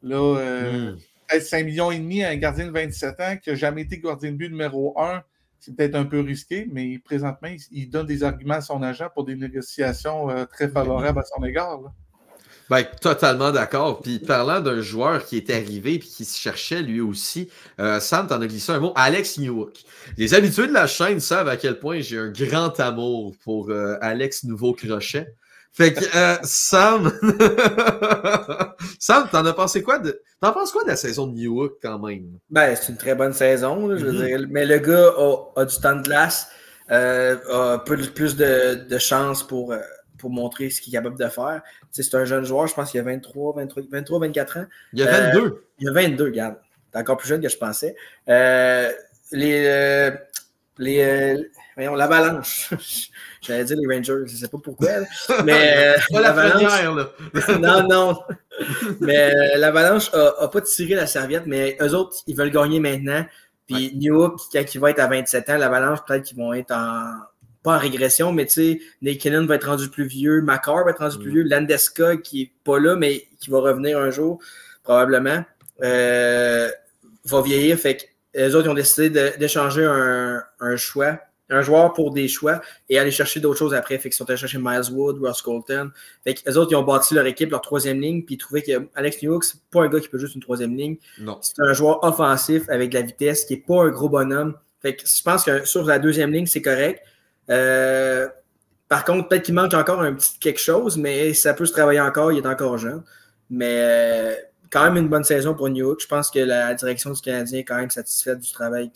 Peut-être 5 millions et demi à un gardien de 27 ans qui n'a jamais été gardien de but numéro 1, c'est peut-être un peu risqué, mais présentement, il donne des arguments à son agent pour des négociations très favorables à son égard. Là. Totalement d'accord. Puis parlant d'un joueur qui est arrivé et qui se cherchait lui aussi, Sam, t'en as glissé un mot, Alex Newhook. Les habitués de la chaîne savent à quel point j'ai un grand amour pour Alex Nouveau-Crochet. Fait que Sam, t'en penses quoi de la saison de Newhook quand même? C'est une très bonne saison, là, je veux dire. Mais le gars a du temps de glace, a plus de chance pour montrer ce qu'il est capable de faire. C'est un jeune joueur, je pense qu'il a 23, 24 ans. Il a 22. Il a 22, regarde. T'es encore plus jeune que je pensais. L'Avalanche. J'allais dire les Rangers, je sais pas pourquoi. Mais pas la première, là. non. Mais l'Avalanche a pas tiré la serviette, mais eux autres, ils veulent gagner maintenant. Puis Newhook, quand il va être à 27 ans, l'Avalanche, peut-être qu'ils vont être pas en régression, mais tu sais, Nate Kinnan va être rendu plus vieux, Makar va être rendu plus vieux, Landeskog qui est pas là, mais qui va revenir un jour, probablement, va vieillir. Fait que les autres, ils ont décidé d'échanger un choix, un joueur pour des choix et aller chercher d'autres choses après. Fait qu'ils sont allés chercher Miles Wood, Ross Colton. Fait que les autres, ils ont bâti leur équipe, leur troisième ligne, puis ils trouvaient que Alex Newhook, c'est pas un gars qui peut juste une troisième ligne. Non. C'est un joueur offensif avec de la vitesse, qui est pas un gros bonhomme. Fait que je pense que sur la deuxième ligne, c'est correct. Par contre, peut-être qu'il manque encore un petit quelque chose, mais ça peut se travailler encore, il est encore jeune. Mais quand même une bonne saison pour Newhook. Je pense que la direction du Canadien est quand même satisfaite du travail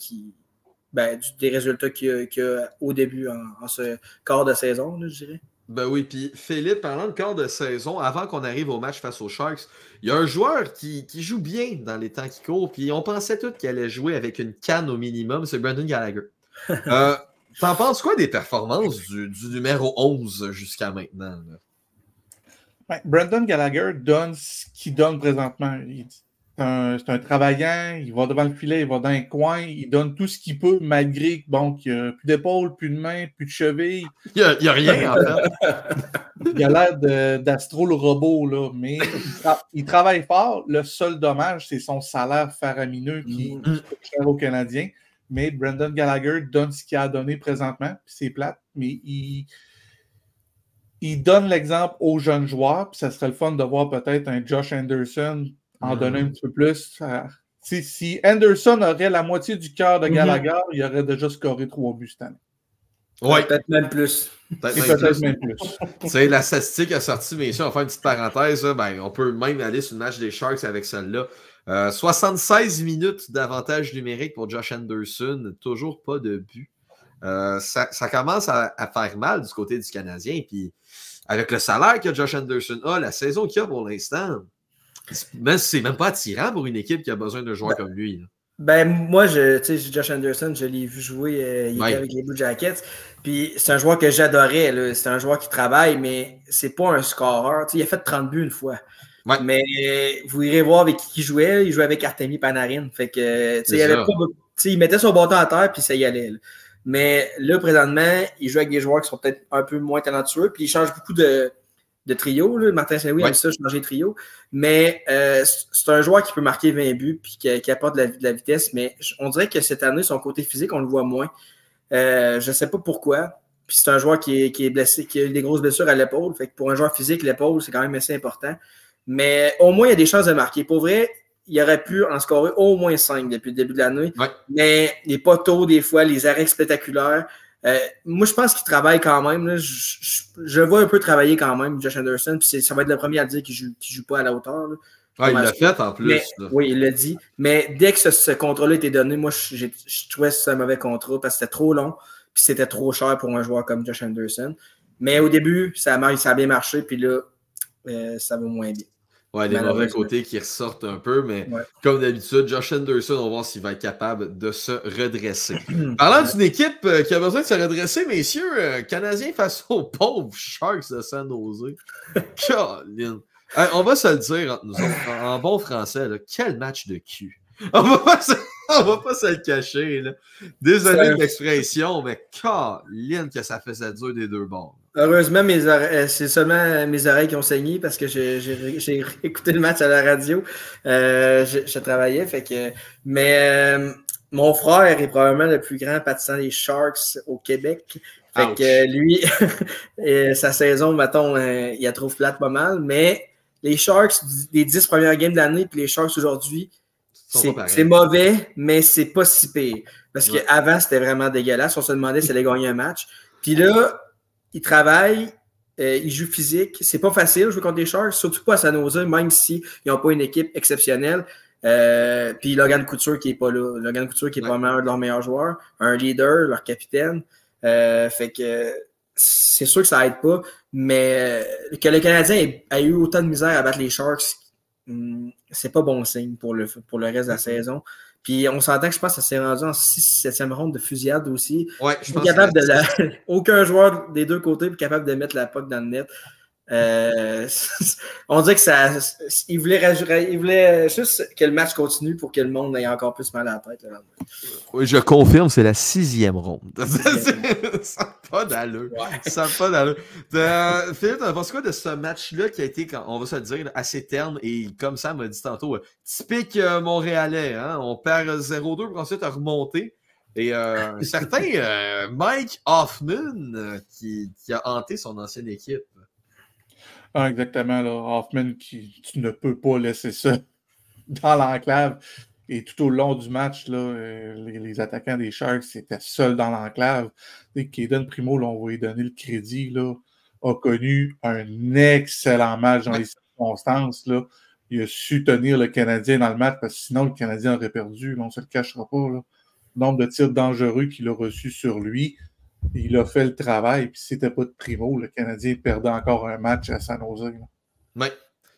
des résultats qu'il y a au début en ce quart de saison, là, je dirais. Oui, puis Philippe, parlant de quart de saison, avant qu'on arrive au match face aux Sharks, il y a un joueur qui joue bien dans les temps qui courent, puis on pensait tous qu'il allait jouer avec une canne au minimum, c'est Brendan Gallagher. T'en penses quoi des performances du numéro 11 jusqu'à maintenant? Brendan Gallagher donne ce qu'il donne présentement. C'est un travaillant, il va devant le filet, il va dans un coin, il donne tout ce qu'il peut, malgré qu'il n'y a plus d'épaules, plus de mains, plus de chevilles. Il n'y a rien, en fait. Il a l'air d'Astro le robot, là, mais il travaille fort. Le seul dommage, c'est son salaire faramineux qui coûte cher aux Canadiens. Mais Brendan Gallagher donne ce qu'il a donné présentement, puis c'est plate, mais il donne l'exemple aux jeunes joueurs, puis ça serait le fun de voir peut-être un Josh Anderson en donner un petit peu plus. Si Anderson aurait la moitié du cœur de Gallagher, il aurait déjà scoré 3 buts cette année. Ouais. Peut-être même plus. Peut-être même plus. La statistique a sorti, bien sûr, on va faire une petite parenthèse. On peut même aller sur le match des Sharks avec celle-là. 76 d'avantage numérique pour Josh Anderson, toujours pas de but. Ça commence à faire mal du côté du Canadien. Puis avec le salaire que Josh Anderson a, la saison qu'il a pour l'instant, Mais c'est même pas attirant pour une équipe qui a besoin de joueurs comme lui. Là. Ben, moi, Josh Anderson, je l'ai vu jouer, il était avec les Blue Jackets. Puis c'est un joueur que j'adorais. Là. C'est un joueur qui travaille, mais c'est pas un scoreur. Il a fait 30 buts une fois. Ouais. Mais vous irez voir avec qui il jouait. Il jouait avec Artemi Panarin. Fait que, il mettait son bâton à terre, puis ça y allait. Là. Mais là, présentement, il joue avec des joueurs qui sont peut-être un peu moins talentueux. Puis il change beaucoup de trio. Là. Martin Saint-Louis aime ça, changer de trio. Mais c'est un joueur qui peut marquer 20 buts et qui apporte de la vitesse. Mais on dirait que cette année, son côté physique, on le voit moins. Je ne sais pas pourquoi. Puis c'est un joueur qui est blessé, qui a eu des grosses blessures à l'épaule. Fait que pour un joueur physique, l'épaule, c'est quand même assez important. Mais au moins, il y a des chances de marquer. Pour vrai, il aurait pu en scorer au moins 5 depuis le début de l'année. Ouais. Mais les poteaux, des fois, les arrêts spectaculaires. Moi, je pense qu'il travaille quand même. Là. Je vois un peu travailler quand même, Josh Anderson. Puis ça va être le premier à dire qu'il joue pas à la hauteur. Là. Ah, il l'a fait en plus. Mais, oui, il l'a dit. Mais dès que ce contrat-là a été donné, moi, je trouvais que c'était un mauvais contrat parce que c'était trop long. Puis c'était trop cher pour un joueur comme Josh Anderson. Mais au début, ça a bien marché. Puis là, ça va moins bien. Ouais, des mauvais côtés qui ressortent un peu, mais comme d'habitude, Josh Anderson, on va voir s'il va être capable de se redresser. Parlant d'une équipe qui a besoin de se redresser, messieurs, Canadiens face aux pauvres Sharks de San Jose. Colin. On va se le dire entre nous autres, en bon français, là, quel match de cul. On va pas se le cacher. Là. Désolé de l'expression, mais Colin que ça faisait dur des deux bords. Heureusement, c'est seulement mes oreilles qui ont saigné parce que j'ai écouté le match à la radio. Je travaillais, fait que. Mais mon frère est probablement le plus grand partisan des Sharks au Québec. Fait que lui, sa saison, mettons, il la trouve plate pas mal. Mais les Sharks, des 10 premières games de l'année, puis les Sharks aujourd'hui, c'est mauvais, mais c'est pas si pire. Parce qu'avant, c'était vraiment dégueulasse. On se demandait s'il allait gagner un match. Puis là, il travaille, il joue physique. C'est pas facile de jouer contre les Sharks, surtout pas à San Jose, même s'ils n'ont pas une équipe exceptionnelle. Puis Logan Couture qui n'est pas là. Logan Couture qui est probablement un de leurs meilleurs joueurs, un leader, leur capitaine. Fait que c'est sûr que ça aide pas. Mais que le Canadien ait eu autant de misère à battre les Sharks, c'est pas bon signe pour le reste de la saison. Puis on s'entend que je pense que ça s'est rendu en 6-7e ronde de fusillade aussi. Ouais, je pense capable aucun joueur des deux côtés est capable de mettre la puck dans le net. On dirait que il voulait juste que le match continue pour que le monde ait encore plus mal à la tête. Là. Oui, je confirme, c'est la 6e ronde. Ça n'a pas d'allure. Ça n'a pas d'allure. Philippe, tu penses quoi de ce match-là qui a été, on va se le dire, assez terne et comme ça m'a dit tantôt, typique montréalais. Hein? On perd 0-2 pour ensuite remonter. Et un certain Mike Hoffman qui a hanté son ancienne équipe. Ah, exactement, là. Hoffman, tu ne peux pas laisser ça dans l'enclave. Et tout au long du match, là, les attaquants des Sharks étaient seuls dans l'enclave. Et Kaden Primo, là, on va lui donner le crédit, là, a connu un excellent match dans les circonstances. Là. Il a su tenir le Canadien dans le match parce que sinon, le Canadien aurait perdu. Là, on ne se le cachera pas. Là. Le nombre de tirs dangereux qu'il a reçus sur lui. Il a fait le travail, puis si c'était pas de Primo, le Canadien perdait encore un match à San Jose. Oui,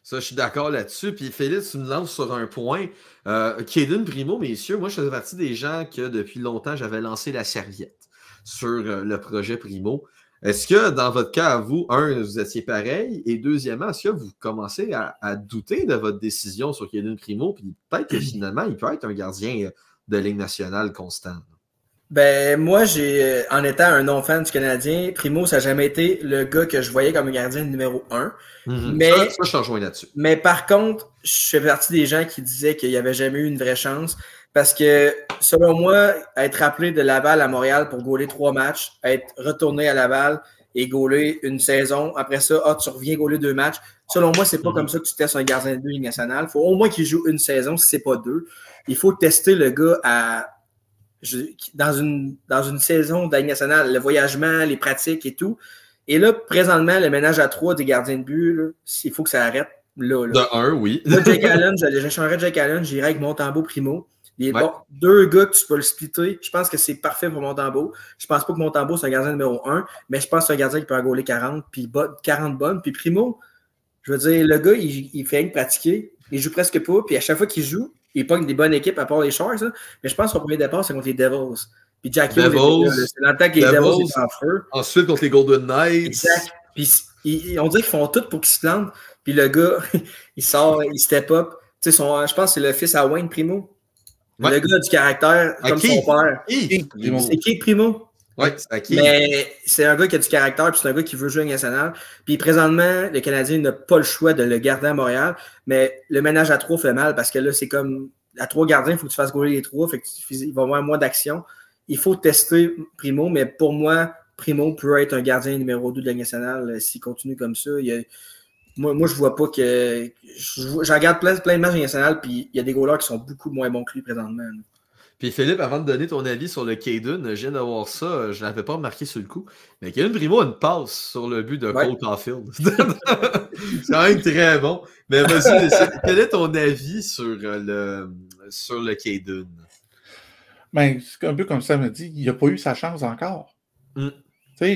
ça, je suis d'accord là-dessus. Puis Félix, tu me lances sur un point. Kaden Primo, messieurs, moi, je faisais partie des gens que depuis longtemps, j'avais lancé la serviette sur le projet Primo. Est-ce que, dans votre cas, à vous, vous étiez pareil, et deuxièmement, est-ce que vous commencez à douter de votre décision sur Kaden Primo, puis peut-être que finalement, il peut être un gardien de Ligue nationale constant? Ben, moi, en étant un non-fan du Canadien, Primo, ça n'a jamais été le gars que je voyais comme un gardien numéro 1. Mais, ça, je t'en rejoins là-dessus. Mais par contre, je fais partie des gens qui disaient qu'il n'y avait jamais eu une vraie chance. Parce que, selon moi, être appelé de Laval à Montréal pour gauler 3 matchs, être retourné à Laval et gauler une saison, après ça, tu reviens gauler 2 matchs. Selon moi, c'est pas comme ça que tu testes un gardien de but Ligue nationale. Il faut au moins qu'il joue une saison, si c'est pas 2. Il faut tester le gars dans une saison de la Ligue nationale, le voyagement, les pratiques et tout. Et là, présentement, le ménage à 3 des gardiens de but, là, il faut que ça arrête là. De 1, oui. Moi, Jake Allen, j'échangerais Jake Allen, j'irais avec Montembeault Primo. Bon, 2 gars que tu peux le splitter. Je pense que c'est parfait pour Montembeault. Je pense pas que Montembeault, c'est un gardien numéro 1, mais je pense que c'est un gardien qui peut en gauler 40, puis 40 bonnes. Puis Primo, je veux dire, le gars, il fait rien que pratiquer. Il joue presque pas, puis à chaque fois qu'il joue, il pogne des bonnes équipes à part les Sharks. Hein. Mais je pense que son premier départ, c'est contre les Devils. Puis Jack Hughes, c'est dans le temps que les Devils étaient en feu. Ensuite, contre les Golden Knights. Exact. Puis on dirait qu'ils font tout pour qu'il se plante. Puis le gars, il sort, il step up. Tu sais, je pense que c'est le fils à Wayne Primo. Ouais. Le gars a du caractère comme son père. C'est qui Primo? Oui, c'est qui? Mais c'est un gars qui a du caractère, puis c'est un gars qui veut jouer en national. Puis présentement, le Canadien n'a pas le choix de le garder à Montréal. Mais le ménage à 3 fait mal parce que là, c'est comme à 3 gardiens, il faut que tu fasses gauler les 3. Fait qu'il va y avoir moins d'action. Il faut tester Primo, mais pour moi, Primo peut être un gardien numéro 2 de la nationale s'il continue comme ça. Moi, je vois pas que. Je regarde plein de matchs nationaux, puis il y a des goalers qui sont beaucoup moins bons que lui présentement. Puis Philippe, avant de donner ton avis sur le Caden, je viens de voir ça, je ne l'avais pas remarqué sur le coup, mais Caden Primo a une passe sur le but de Cole Caulfield. C'est quand même très bon. Mais vas-y, quel est ton avis sur le Caden? Ben, c'est un peu comme ça me dit, il n'a pas eu sa chance encore.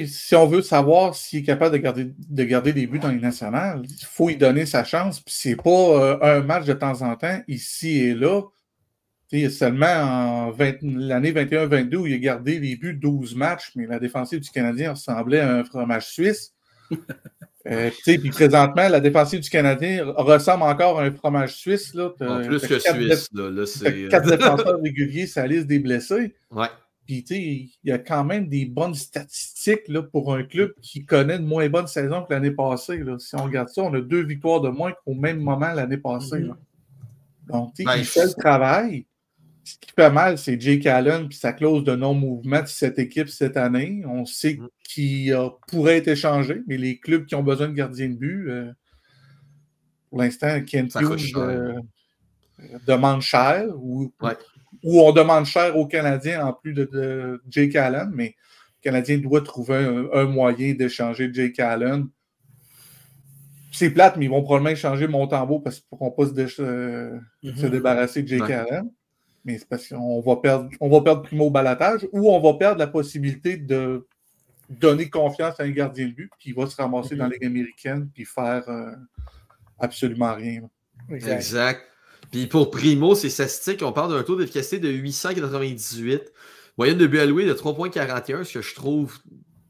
Si on veut savoir s'il est capable de garder des buts dans les nationales, il faut lui donner sa chance. Puis c'est pas un match de temps en temps, ici et là. Seulement en l'année 21-22 où il a gardé les buts 12 matchs, mais la défensive du Canadien ressemblait à un fromage suisse. Puis présentement, la défensive du Canadien ressemble encore à un fromage suisse. Là. Plus que suisse. Là, c'est 4 défenseurs réguliers sur la liste des blessés. Ouais. Puis, il y a quand même des bonnes statistiques là, pour un club qui connaît une moins bonne saison que l'année passée. Là. Si on regarde ça, on a 2 victoires de moins qu'au même moment l'année passée. Là. Donc, il fait le travail. Ce qui fait mal, c'est Jake Allen et sa clause de non-mouvement de cette équipe cette année. On sait qu'il pourrait être échangé, mais les clubs qui ont besoin de gardiens de but, pour l'instant, Kent Hughes demande cher ou on demande cher aux Canadiens en plus de Jake Allen, mais le Canadien doit trouver un moyen d'échanger Jake Allen. C'est plate, mais ils vont probablement échanger Montembeault parce qu'ils ne pourront pas se débarrasser de Jake Allen. Mais c'est parce qu'on va perdre Primo au balotage ou on va perdre la possibilité de donner confiance à un gardien de but qui va se ramasser dans la Ligue américaine puis faire absolument rien. Exact. Puis pour Primo, c'est statistique, on parle d'un taux d'efficacité de 898, moyenne de but alloué de 3,41, ce que je trouve,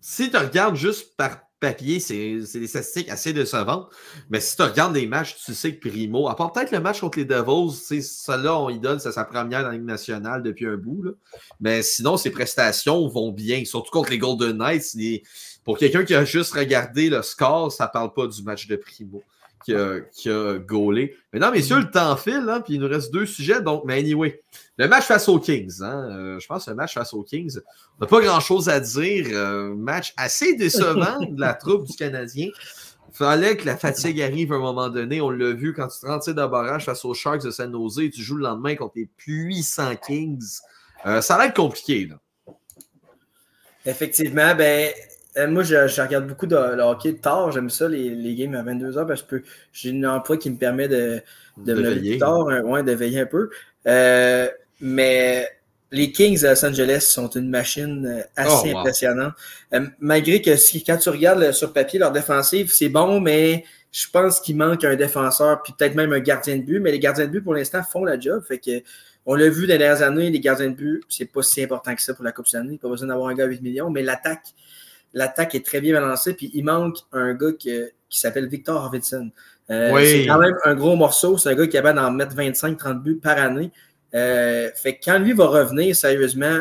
si tu regardes juste par papier, c'est des statistiques assez décevantes, mais si tu regardes les matchs, tu sais que Primo, à part peut-être le match contre les Devils, ça-là, on y donne, c'est sa première dans la Ligue nationale depuis un bout, là. Mais sinon, ses prestations vont bien, surtout contre les Golden Knights. Pour quelqu'un qui a juste regardé le score, ça ne parle pas du match de Primo qui a gaulé. Mais non, messieurs, le temps file, hein, puis il nous reste 2 sujets. Donc, mais anyway, le match face aux Kings. Hein, je pense que le match face aux Kings, on n'a pas grand-chose à dire. Match assez décevant de la troupe du Canadien. Il fallait que la fatigue arrive à un moment donné. On l'a vu quand tu te rends de barrage face aux Sharks de San Jose et tu joues le lendemain contre les puissants Kings. Ça va être compliqué, là. Effectivement, moi, je regarde beaucoup de hockey tard. J'aime ça, les games à 22h, parce que j'ai un emploi qui me permet de me lever tard, de veiller un peu. Mais les Kings à Los Angeles sont une machine assez impressionnante. Malgré que quand tu regardes sur papier, leur défensive, c'est bon, mais je pense qu'il manque un défenseur, puis peut-être même un gardien de but. Mais les gardiens de but, pour l'instant, font la job. Fait que on l'a vu dans les dernières années, les gardiens de but, c'est pas si important que ça pour la Coupe Stanley. Pas besoin d'avoir un gars à 8 millions, mais l'attaque est très bien balancée, puis il manque un gars qui s'appelle Victor Arvidsson. C'est quand même un gros morceau. C'est un gars qui est capable d'en mettre 25-30 buts par année. Fait que quand lui va revenir, sérieusement,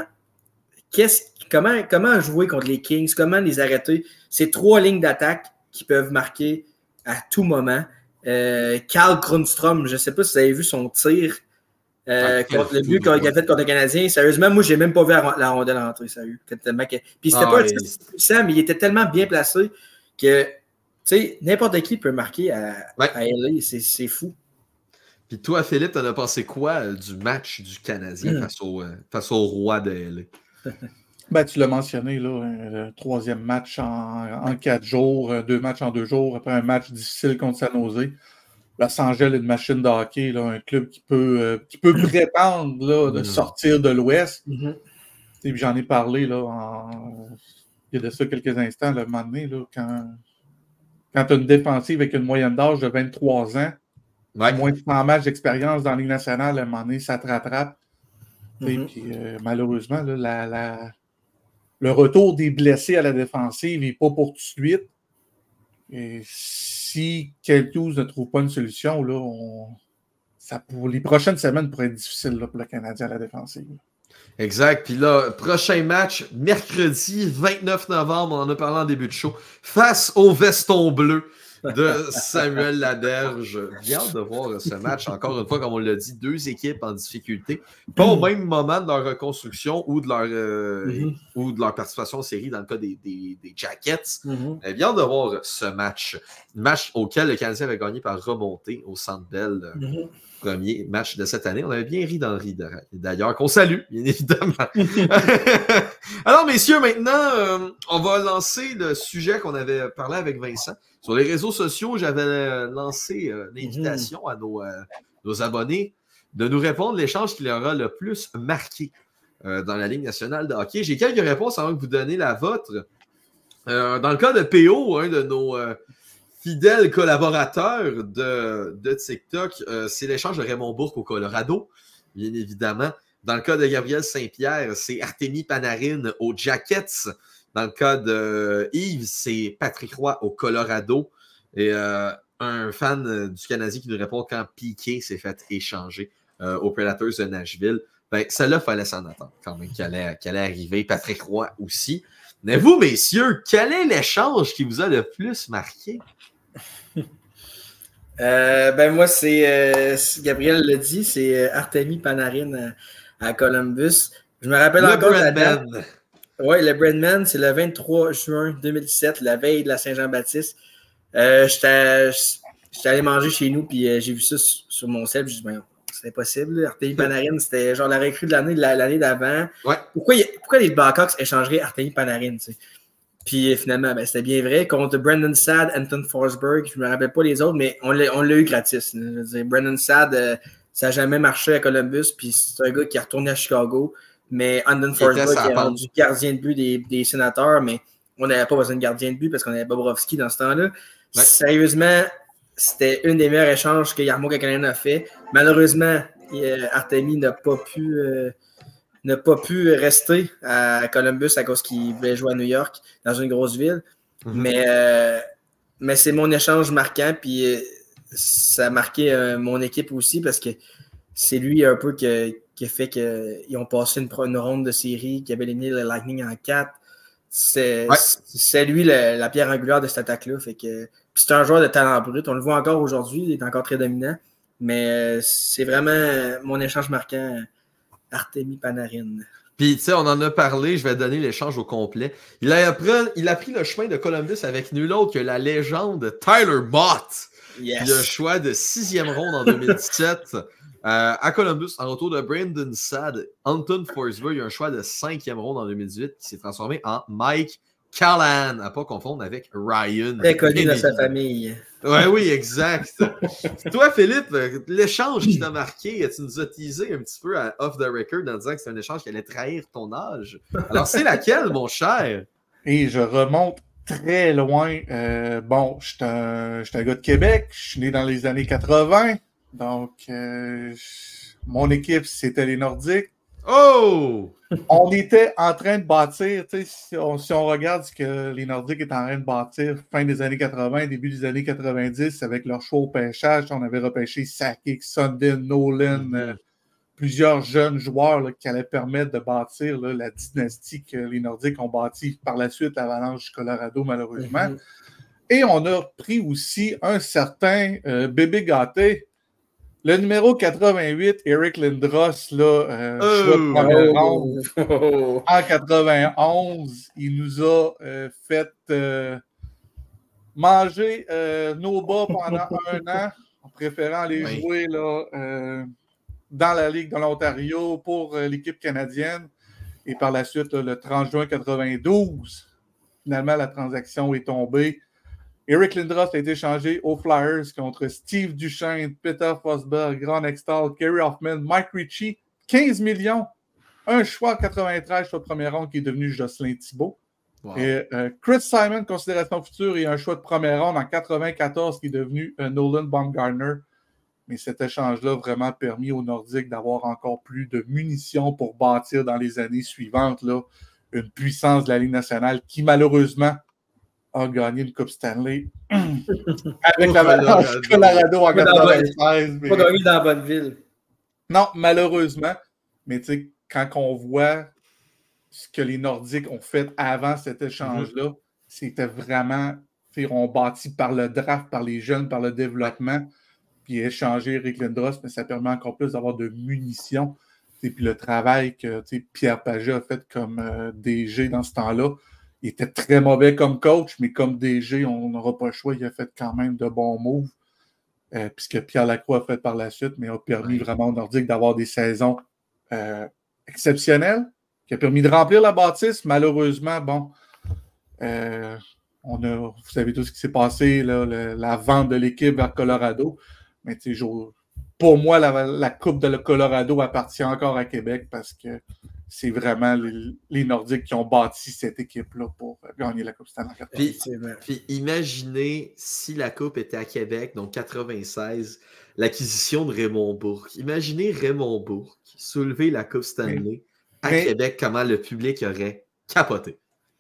comment jouer contre les Kings? Comment les arrêter? C'est 3 lignes d'attaque qui peuvent marquer à tout moment. Carl Grundstrom, je ne sais pas si vous avez vu son tir contre le but qu'il a fait contre le Canadien. Sérieusement, moi, je n'ai même pas vu la rondelle entrer, sérieux. Puis c'était pas un tir puissant, mais il était tellement bien placé que n'importe qui peut marquer à LA. C'est fou. Puis toi, Philippe, t'en as pensé quoi du match du Canadien face au roi de LA? Tu l'as mentionné, là, le 3e match en 4 jours, 2 matchs en 2 jours, après un match difficile contre San Jose. Los Angeles est une machine de hockey, là, un club qui peut prétendre là, de sortir de l'Ouest. Puis j'en ai parlé là, il y a de ça quelques instants, là, un moment donné, là, quand tu as une défensive avec une moyenne d'âge de 23 ans, Ouais. Moins de 100 matchs d'expérience dans la Ligue nationale, à un moment donné, ça te rattrape. Puis, malheureusement, là, le retour des blessés à la défensive n'est pas pour tout de suite. Et si Keltus ne trouve pas une solution, là, pour les prochaines semaines pourraient être difficiles là, pour le Canadien à la défensive. Exact. Puis là, prochain match, mercredi 29 novembre, on en a parlé en début de show, face au Veston Bleu de Samuel Laberge. J'ai hâte de voir ce match. Encore une fois, comme on l'a dit, deux équipes en difficulté. Pas au même moment de leur reconstruction ou de leur participation en série dans le cas des Jackets. J'ai hâte de voir ce match. Match auquel le Canadien avait gagné par remontée au Centre Bell. Premier match de cette année. On avait bien ri d'Henri, d'ailleurs, qu'on salue, bien évidemment. Alors, messieurs, maintenant, on va lancer le sujet qu'on avait parlé avec Vincent. Sur les réseaux sociaux, j'avais lancé l'invitation à nos abonnés de nous répondre l'échange qui leur a le plus marqué dans la Ligue nationale de hockey. J'ai quelques réponses avant que vous donniez la vôtre. Dans le cas de PO, un de nos fidèle collaborateur de TikTok, c'est l'échange de Raymond Bourque au Colorado, bien évidemment. Dans le cas de Gabriel Saint-Pierre, c'est Artemi Panarin aux Jackets. Dans le cas de Yves, c'est Patrick Roy au Colorado. Et un fan du Canadien qui nous répond quand Piqué s'est fait échanger aux Predators de Nashville. Ben, celle-là, il fallait s'en attendre quand même qu'elle allait arriver. Patrick Roy aussi. Mais vous, messieurs, quel est l'échange qui vous a le plus marqué? Moi, c'est Gabriel l'a dit, c'est Artemi Panarin à Columbus. Je me rappelle encore la date. Oui, le Breadman, c'est le 23 juin 2017, la veille de la Saint-Jean-Baptiste. J'étais allé manger chez nous, puis j'ai vu ça sur mon cell. J'ai dit, c'est impossible. Artemi Panarin, c'était genre la recrue de l'année d'avant. Ouais. Pourquoi les Blackhawks échangeraient Artemi Panarin, tu sais? Puis finalement, c'était bien vrai. Contre Brandon Saad, Anton Forsberg, je ne me rappelle pas les autres, mais on l'a eu gratis. Je veux dire, Brandon Saad, ça n'a jamais marché à Columbus, puis c'est un gars qui est retourné à Chicago. Mais Anton Forsberg est rendu gardien de but des Sénateurs, mais on n'avait pas besoin de gardien de but parce qu'on avait Bobrovski dans ce temps-là. Ouais. Sérieusement, c'était une des meilleurs échanges que Jarmo Kekalainen a fait. Malheureusement, Artemi n'a pas pu rester à Columbus à cause qu'il voulait jouer à New York, dans une grosse ville. Mais c'est mon échange marquant, puis ça a marqué mon équipe aussi parce que c'est lui un peu qui a fait qu'ils ont passé une ronde de série, qui avait éliminé le Lightning en 4. C'est lui la pierre angulaire de cette attaque-là. C'est un joueur de talent brut. On le voit encore aujourd'hui, il est encore très dominant. Mais c'est vraiment mon échange marquant. Artemi Panarin. Puis, tu sais, on en a parlé, je vais donner l'échange au complet. Il a pris le chemin de Columbus avec nul autre que la légende Tyler Bott. Yes. Le choix de 6e ronde en 2017 à Columbus, en retour de Brandon Saad. Anton Forsberg, un choix de 5e ronde en 2018 qui s'est transformé en Mike Callahan, à ne pas confondre avec Ryan. Très connu dans sa famille. Oui, exact. Toi, Philippe, l'échange qui t'a marqué, tu nous as teasé un petit peu à off the record en disant que c'est un échange qui allait trahir ton âge. Alors, c'est laquelle, mon cher? Et je remonte très loin. Je suis un gars de Québec. Je suis né dans les années 80. Donc, mon équipe, c'était les Nordiques. Oh! On était en train de bâtir, si on regarde ce que les Nordiques étaient en train de bâtir fin des années 80, début des années 90, avec leur choix au pêchage, on avait repêché Sakic, Sundin, Nolan, plusieurs jeunes joueurs là, qui allaient permettre de bâtir là, la dynastie que les Nordiques ont bâtie par la suite, l'Avalanche du Colorado, malheureusement. Et on a pris aussi un certain bébé gâté. Le numéro 88, Eric Lindros, là, choix de première ronde, en 91, il nous a fait manger nos bas pendant un an, en préférant aller jouer là, dans la Ligue de l'Ontario pour l'équipe canadienne. Et par la suite, là, le 30 juin 92, finalement, la transaction est tombée. Eric Lindros a été échangé aux Flyers contre Steve Duchesne, Peter Forsberg, Ron Hextall, Kerry Hoffman, Mike Ritchie, 15 millions, un choix 93 choix de première ronde qui est devenu Jocelyn Thibault. Wow. Et Chris Simon, considération future, et un choix de première ronde en 94 qui est devenu Nolan Baumgartner. mais cet échange-là a vraiment permis aux Nordiques d'avoir encore plus de munitions pour bâtir dans les années suivantes là, une puissance de la Ligue nationale qui, malheureusement, a gagné une Coupe Stanley avec l'Avalanche Colorado en 96. Pas gagné dans la bonne ville. Non, malheureusement. Mais tu sais, quand on voit ce que les Nordiques ont fait avant cet échange-là, c'était vraiment, on bâti par le draft, par les jeunes, par le développement, puis échanger Eric Lindros, mais ça permet encore plus d'avoir de munitions. Et puis le travail que Pierre Pagé a fait comme DG dans ce temps-là, il était très mauvais comme coach, mais comme DG, on n'aura pas le choix. Il a fait quand même de bons moves. Puisque Pierre Lacroix a fait par la suite, mais a permis vraiment aux Nordiques d'avoir des saisons exceptionnelles, qui a permis de remplir la bâtisse. Malheureusement, bon, vous savez tout ce qui s'est passé, là, la vente de l'équipe vers Colorado. Mais pour moi, la Coupe de Colorado appartient encore à Québec parce que c'est vraiment les Nordiques qui ont bâti cette équipe-là pour gagner la Coupe Stanley. Puis imaginez si la Coupe était à Québec, donc 96, l'acquisition de Raymond Bourque. Imaginez Raymond Bourque soulever la Coupe Stanley à Québec, comment le public aurait capoté.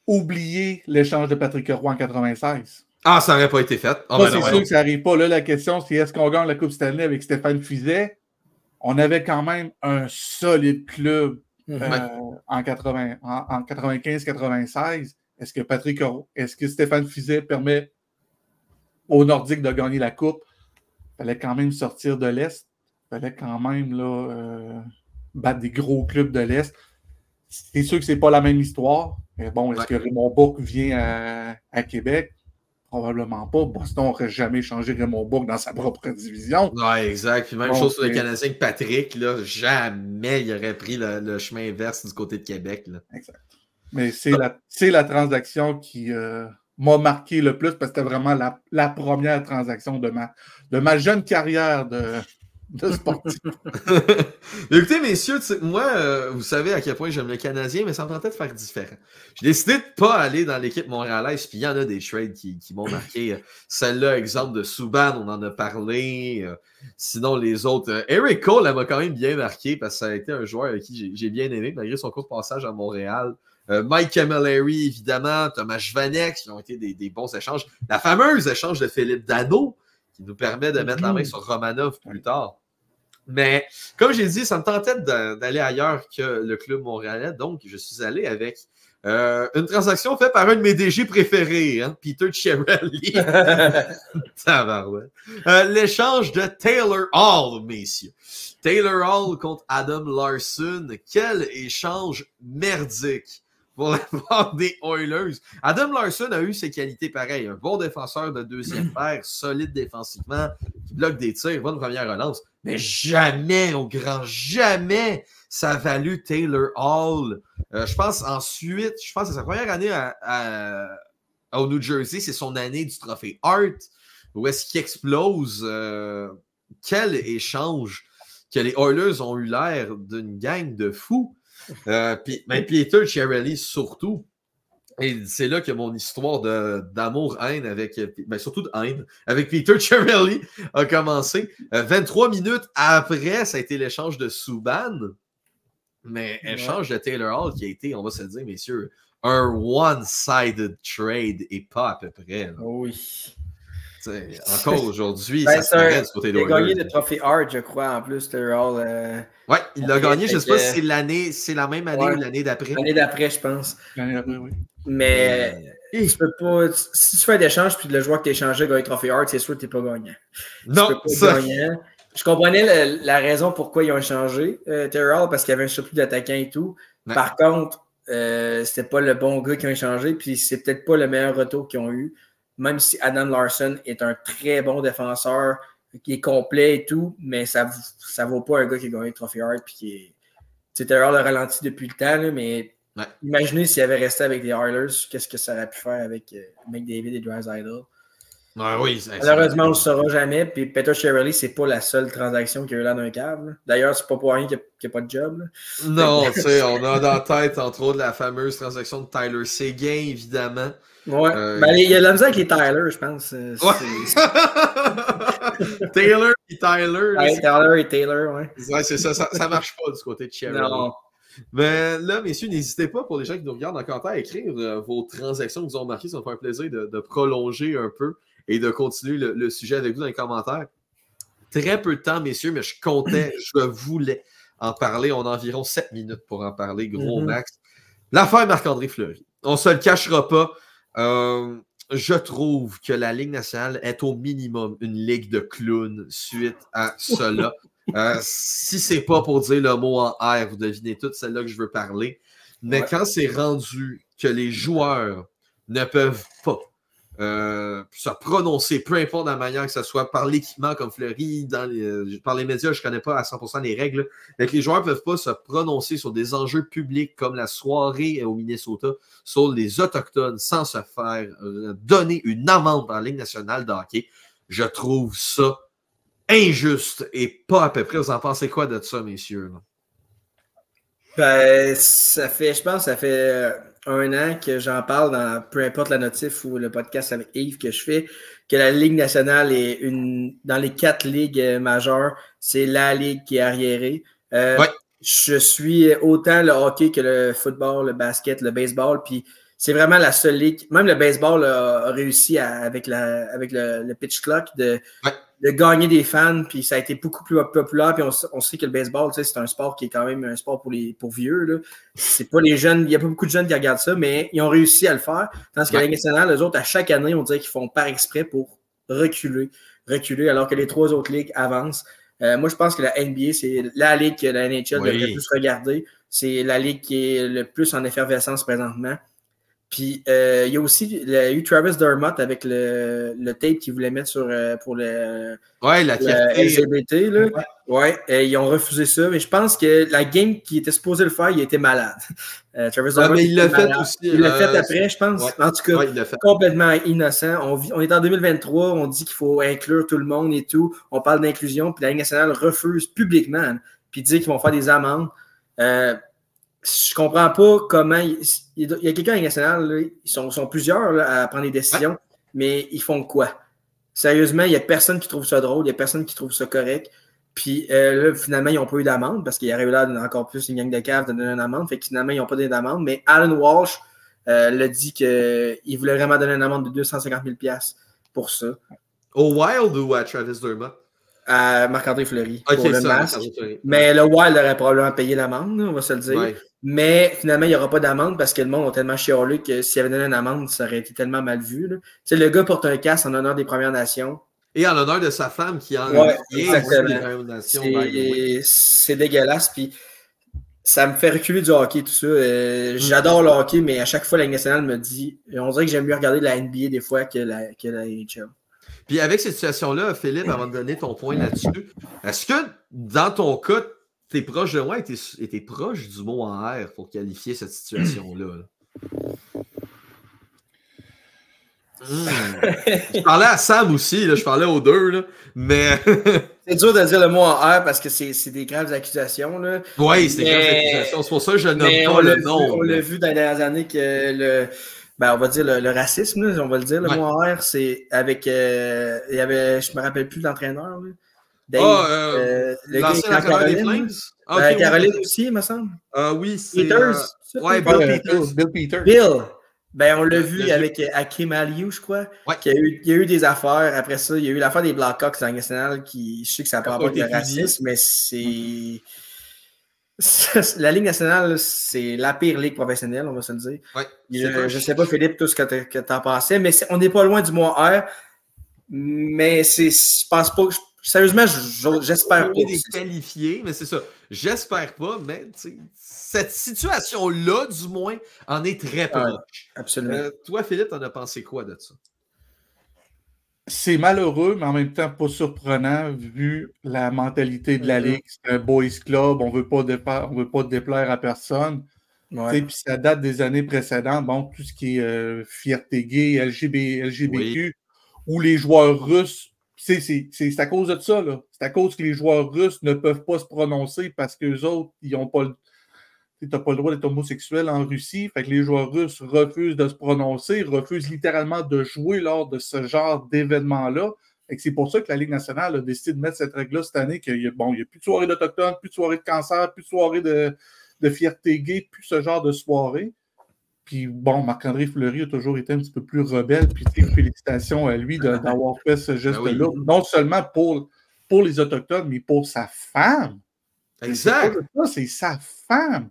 Oubliez l'échange de Patrick Roy en 96. Ah, ça n'aurait pas été fait. C'est sûr que ça n'arrive pas. Là, la question, c'est est-ce qu'on gagne la Coupe Stanley avec Stéphane Fiset? On avait quand même un solide club en 95-96. Est-ce que Stéphane Fiset permet aux Nordiques de gagner la Coupe? Il fallait quand même sortir de l'Est. Il fallait quand même battre des gros clubs de l'Est. C'est sûr que c'est pas la même histoire. Mais bon, est-ce que Raymond Bourque vient à Québec? Probablement pas. Boston n'aurait jamais changé Raymond Bourque dans sa propre division. Oui, exact. Puis même chose sur le Canadien que Patrick, là, jamais il aurait pris le chemin inverse du côté de Québec. Là. Exact. Mais c'est la transaction qui m'a marqué le plus parce que c'était vraiment la première transaction de ma jeune carrière de sportif. Écoutez, messieurs, moi, vous savez à quel point j'aime le Canadien, mais ça me tentait de faire différent. J'ai décidé de ne pas aller dans l'équipe montréalaise, puis il y en a des trades qui m'ont marqué. Celle-là, exemple de Subban, on en a parlé. Sinon, les autres. Eric Cole, elle m'a quand même bien marqué parce que ça a été un joueur avec qui j'ai bien aimé, malgré son court passage à Montréal. Mike Camilleri, évidemment, Thomas Vanek, qui ont été des bons échanges. La fameuse échange de Philippe Danault, qui nous permet de mettre la main sur Romanov plus tard. Mais, comme j'ai dit, ça me tentait d'aller ailleurs que le club montréalais, donc je suis allé avec une transaction faite par un de mes DG préférés, Peter Chiarelli. L'échange de Taylor Hall, messieurs. Taylor Hall contre Adam Larson. Quel échange merdique pour la part des Oilers. Adam Larson a eu ses qualités pareilles. Un bon défenseur de deuxième paire, solide défensivement, qui bloque des tirs, bonne première relance. Mais jamais, au grand jamais, ça a valu Taylor Hall. Je pense que c'est sa première année au New Jersey, c'est son année du trophée Hart, où est-ce qu'il explose. Quel échange que les Oilers ont eu l'air d'une gang de fous. Puis Peter Chiarelli surtout. Et c'est là que mon histoire d'amour-haine avec, surtout de haine, avec Peter Chiarelli a commencé. 23 minutes après, ça a été l'échange de Subban. Mais échange de Taylor Hall qui a été, on va se le dire, messieurs, un one-sided trade et pas à peu près. Là. Oui. Encore aujourd'hui, ça se ferait du côté de Il a gagné le trophée Hart, je crois, en plus, Taylor Hall. Oui, il l'a gagné. Je ne sais pas si c'est la même année ou l'année d'après. L'année d'après, je pense. L'année d'après, oui. Mais tu peux pas. Si tu fais un échange puis le joueur que tu as échangé gagne le trophée Hart, c'est sûr que tu n'es pas gagnant. Non, ça. Je comprenais la raison pourquoi ils ont échangé Taylor Hall parce qu'il y avait un surplus d'attaquants et tout. Ouais. Par contre, c'était pas le bon gars qui ont échangé, puis c'est peut-être pas le meilleur retour qu'ils ont eu. Même si Adam Larson est un très bon défenseur, qui est complet et tout, mais ça vaut pas un gars qui a gagné le trophée Hart puis qui est. C'est Taylor le ralenti depuis le temps, là, mais imaginez s'il avait resté avec les Oilers, qu'est-ce que ça aurait pu faire avec McDavid et Draisaitl. Oui, malheureusement, on ne le saura jamais. Puis Peter Chiarelli, c'est pas la seule transaction qui a eu l'air d'un cave. D'ailleurs, c'est pas pour rien qu'il n'y a pas de job. Là. Non, tu sais, on a dans la tête, entre autres, la fameuse transaction de Tyler Seguin, évidemment. Ouais. Il y a de la misère avec les Tyler, je pense. Taylor et Tyler. Là, Tyler et Taylor, ouais. Ouais, c'est ça, ça marche pas du côté de Cherry. Non. Mais là, messieurs, n'hésitez pas, pour les gens qui nous regardent en commentaire, à écrire vos transactions que vous ont marquées. Ça va me faire plaisir de prolonger un peu et de continuer le sujet avec vous dans les commentaires. Très peu de temps, messieurs, mais je voulais en parler. On a environ 7 minutes pour en parler, gros max. L'affaire Marc-André Fleury. On ne se le cachera pas. Je trouve que la Ligue nationale est au minimum une ligue de clowns suite à cela. Si c'est pas pour dire le mot en R, vous devinez tout, celle-là que je veux parler. Mais quand c'est rendu que les joueurs ne peuvent pas se prononcer, peu importe la manière que ce soit, par l'équipement comme Fleury, par les médias, je ne connais pas à 100% les règles, mais que les joueurs ne peuvent pas se prononcer sur des enjeux publics comme la soirée au Minnesota sur les Autochtones sans se faire donner une amende par la Ligue nationale de hockey. Je trouve ça injuste et pas à peu près. Vous en pensez quoi de ça, messieurs? Ben, je pense que ça fait 1 an que j'en parle dans peu importe la notif ou le podcast avec Yves que je fais, que la Ligue nationale est dans les 4 ligues majeures, c'est la ligue qui est arriérée. Je suis autant le hockey que le football, le basket, le baseball, puis c'est vraiment la seule ligue. Même le baseball a réussi avec le pitch clock de gagner des fans, puis ça a été beaucoup plus populaire, puis on sait que le baseball, tu sais, c'est un sport qui est quand même un sport pour vieux, là. C'est pas les jeunes, il n'y a pas beaucoup de jeunes qui regardent ça, mais ils ont réussi à le faire. Tandis que la Ligue nationale, eux autres, à chaque année, on dirait qu'ils font par exprès pour reculer, alors que les 3 autres ligues avancent. Moi, je pense que la NBA, c'est la ligue que la NHL devrait plus regarder. C'est la ligue qui est le plus en effervescence présentement. Puis, il y a aussi eu Travis Dermott avec le tape qu'il voulait mettre pour le LGBT. Là. Ils ont refusé ça. Mais je pense que la game qui était supposée le faire, il était malade. Travis Dermott, mais il l'a fait aussi. Il l'a fait après, je pense. En tout cas, complètement innocent. On est en 2023. On dit qu'il faut inclure tout le monde et tout. On parle d'inclusion. Puis la Ligue nationale refuse publiquement. Puis dit qu'ils vont faire des amendes. Je comprends pas comment. Il y a quelqu'un à la nationale, là, ils sont plusieurs là, à prendre des décisions, mais ils font quoi? Sérieusement, il n'y a personne qui trouve ça drôle, il n'y a personne qui trouve ça correct. Puis là, finalement, ils n'ont pas eu d'amende parce qu'il y aurait eu là encore plus une gang de caves de donner une amende. Fait que finalement, ils n'ont pas donné d'amende. Mais Alan Walsh l'a dit qu'il voulait vraiment donner une amende de 250 000 $ pour ça. Au Wild ou à Travis Dermott? À Marc-André Fleury pour le masque. Fleury. Mais le Wild aurait probablement payé l'amende, on va se le dire. Ouais. Mais finalement, il n'y aura pas d'amende parce que le monde a tellement chialé que s'il avait donné une amende, ça aurait été tellement mal vu. Tu sais, le gars porte un casque en honneur des Premières Nations. Et en l'honneur de sa femme qui en exactement. C'est dégueulasse. Puis ça me fait reculer du hockey, tout ça. J'adore le hockey, mais à chaque fois, la Ligue nationale me dit, on dirait que j'aime mieux regarder la NBA des fois que la NHL. Puis avec cette situation-là, Philippe, avant de donner ton point là-dessus, est-ce que dans ton cas, t'es proche de moi et t'es proche du mot en R pour qualifier cette situation-là? Je parlais à Sam aussi, là, je parlais aux deux, là, mais... C'est dur de dire le mot en R parce que c'est des graves accusations. Là. Oui, c'est des graves accusations. C'est pour ça que je nomme pas le nom. On l'a vu dans les dernières années que on va dire le racisme, là, on va le dire, le mot en R, c'est avec... il y avait, je me rappelle plus de l'entraîneur. Là. Dave, l'ancien entraîneur des Flames? Caroline aussi, il me semble. Oui, c'est... Peters? Bill Peters. Bill! On l'a vu avec Hakim Aliou, je crois. Ouais. Il y a eu des affaires. Après ça, il y a eu l'affaire des Blackhawks dans la nationale qui, je sais que ça n'a pas rapport avec le racisme, mais c'est... La Ligue nationale, c'est la pire ligue professionnelle, on va se le dire. Ouais, je ne sais pas, Philippe, tout ce que tu en pensais, mais on n'est pas loin du mot R. Mais je pense pas. Sérieusement, j'espère pas. Des qualifiés, mais c'est ça. J'espère pas, mais cette situation-là, du moins, en est très proche. Absolument. Toi, Philippe, t'en as pensé quoi de ça? C'est malheureux, mais en même temps pas surprenant vu la mentalité de la Ligue. C'est un boys club, on veut pas déplaire à personne. Ouais. Puis ça date des années précédentes. Bon, tout ce qui est fierté gay, LGBTQ, ou les joueurs russes, c'est à cause de ça, là. C'est à cause que les joueurs russes ne peuvent pas se prononcer parce qu'eux autres, ils n'ont pas t'as pas le droit d'être homosexuel en Russie. Fait que les joueurs russes refusent de se prononcer, refusent littéralement de jouer lors de ce genre d'événement-là Et c'est pour ça que la Ligue nationale a décidé de mettre cette règle-là cette année, qu'il n'y a plus de soirée d'Autochtones, plus de soirée de cancer, plus de soirée de fierté gay, plus ce genre de soirée. Puis bon, Marc-André Fleury a toujours été un petit peu plus rebelle, puis félicitations à lui d'avoir fait ce geste-là, non seulement pour les Autochtones, mais pour sa femme. Exact. C'est sa femme.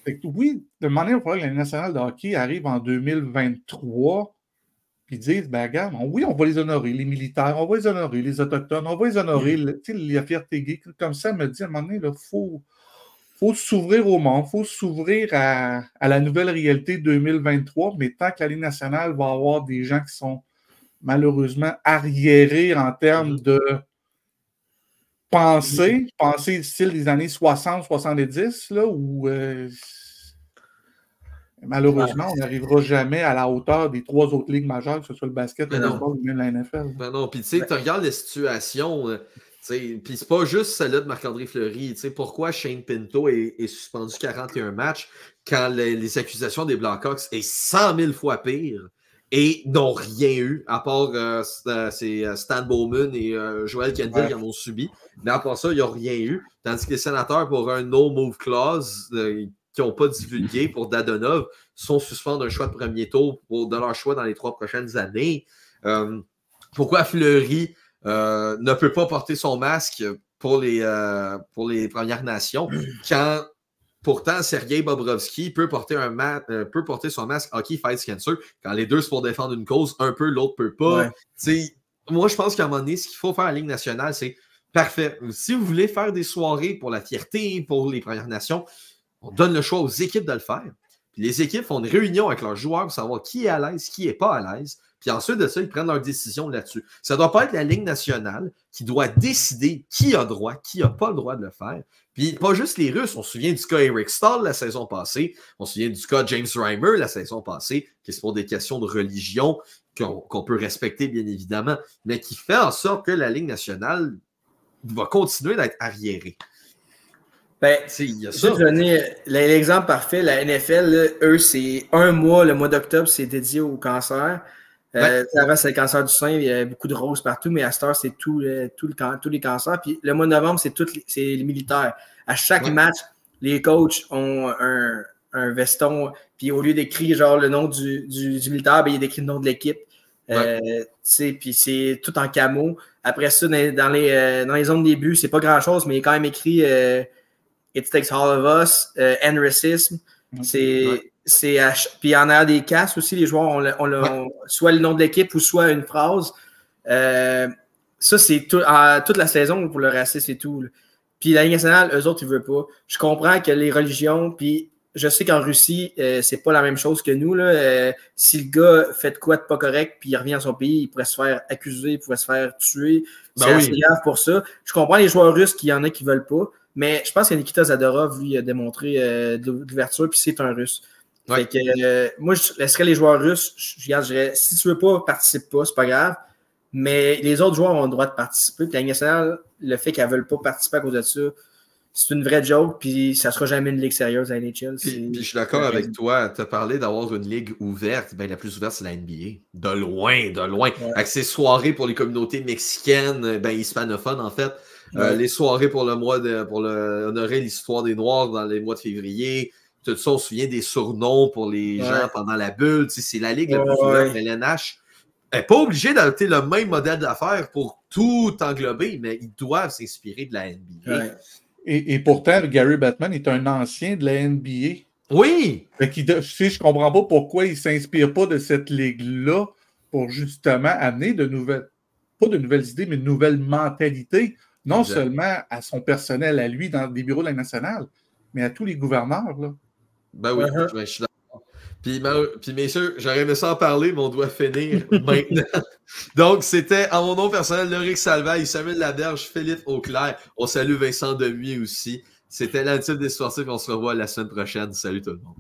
Fait que, oui, de manière, il faudrait que la Ligue nationale de hockey arrive en 2023 puis disent, ben regarde, oui, on va les honorer, les militaires, on va les honorer, les Autochtones, on va les honorer, la fierté gay. Comme ça, me dit, à un moment donné, il faut s'ouvrir au monde, il faut s'ouvrir à la nouvelle réalité 2023, mais tant que la Ligue nationale va avoir des gens qui sont malheureusement arriérés en termes de penser style des années 60-70, là, où malheureusement, on n'arrivera jamais à la hauteur des 3 autres ligues majeures, que ce soit le basket, le baseball ou même la NFL. Ben non, puis tu sais, tu regardes les situations, puis c'est pas juste celle-là de Marc-André Fleury. Pourquoi Shane Pinto est suspendu 41 matchs quand les accusations des Blackhawks est 100 000 fois pire et n'ont rien eu, à part c'est Stan Bowman et Joel Kendall qui en ont subi. Mais à part ça, ils n'ont rien eu. Tandis que les sénateurs, pour un no-move clause qui n'ont pas divulgué pour Dadonov, sont suspendus d'un choix de premier tour de leur choix dans les 3 prochaines années. Pourquoi Fleury ne peut pas porter son masque pour les Premières Nations quand pourtant Sergei Bobrovski peut porter son masque Hockey Fights Cancer quand les deux sont pour défendre une cause, un peu, l'autre peut pas. Moi, je pense qu'à un moment donné, ce qu'il faut faire à la Ligue nationale, c'est parfait. Si vous voulez faire des soirées pour la fierté, pour les Premières Nations, on donne le choix aux équipes de le faire. Puis les équipes font une réunion avec leurs joueurs pour savoir qui est à l'aise, qui n'est pas à l'aise. Puis ensuite de ça, ils prennent leur décision là-dessus. Ça ne doit pas être la Ligue nationale qui doit décider qui a droit, qui n'a pas le droit de le faire. Puis pas juste les Russes. On se souvient du cas Eric Stahl la saison passée. On se souvient du cas James Reimer la saison passée, qui est pour des questions de religion qu'on peut respecter, bien évidemment, mais qui fait en sorte que la Ligue nationale va continuer d'être arriérée. Ben, il y a ça. Je vais donner l'exemple parfait. La NFL, là, eux, c'est 1 mois, le mois d'octobre, c'est dédié au cancer. Avant, c'est le cancer du sein, il y a beaucoup de roses partout, mais à cette heure, c'est tous les cancers. Puis le mois de novembre, c'est les militaires. À chaque match, les coachs ont un veston, puis au lieu d'écrire genre le nom du militaire, ben, il est écrit le nom de l'équipe. Puis c'est tout en camo. Après ça, dans les zones des buts, c'est pas grand-chose, mais il est quand même écrit It takes all of us, end racism. Puis en arrière des casques aussi, les joueurs ont soit le nom de l'équipe ou soit une phrase. Ça, c'est toute la saison pour le racisme et tout. Là. Puis la Ligue nationale, eux autres, ils ne veulent pas. Je comprends que les religions, puis je sais qu'en Russie, c'est pas la même chose que nous. Là. Si le gars fait de quoi de pas correct, puis il revient à son pays, il pourrait se faire accuser, il pourrait se faire tuer. C'est assez grave pour ça. Je comprends les joueurs russes qu'il y en a qui ne veulent pas, mais je pense que Nikita Zadorov, lui, a démontré de l'ouverture, puis c'est un Russe. Fait que, moi, je laisserais les joueurs russes, je dirais, si tu veux pas, participe pas, c'est pas grave. Mais les autres joueurs ont le droit de participer. Puis la Ligue nationale, le fait qu'elles ne veulent pas participer à cause de ça, c'est une vraie joke, puis ça ne sera jamais une ligue sérieuse à la NHL. Puis je suis d'accord avec toi. Tu as parlé d'avoir une ligue ouverte. Ben, la plus ouverte, c'est la NBA. De loin, de loin. Avec ces soirées pour les communautés mexicaines, hispanophones, en fait. Les soirées pour honorer l'histoire des Noirs dans les mois de février. Tout ça, on se souvient des surnoms pour les gens pendant la bulle. Tu sais, c'est la ligue la plus ouverte. LNH n'est pas obligé d'adopter le même modèle d'affaires pour tout englober, mais ils doivent s'inspirer de la NBA. Et pourtant, Gary Bettman est un ancien de la NBA. Oui! Je ne comprends pas pourquoi il ne s'inspire pas de cette ligue-là pour justement amener pas de nouvelles idées, mais de nouvelles mentalités, non seulement à son personnel, à lui, dans des bureaux de la nationale, mais à tous les gouverneurs. Là. Ben oui, je suis d'accord. Puis messieurs, j'aurais aimé ça en parler, mais on doit finir maintenant. Donc, c'était en mon nom personnel, Loïc Salvaille, Samuel Laberge, Philippe Auclair. On salue Vincent Demier aussi. C'était l'Analyse des sportifs. On se revoit la semaine prochaine. Salut tout le monde.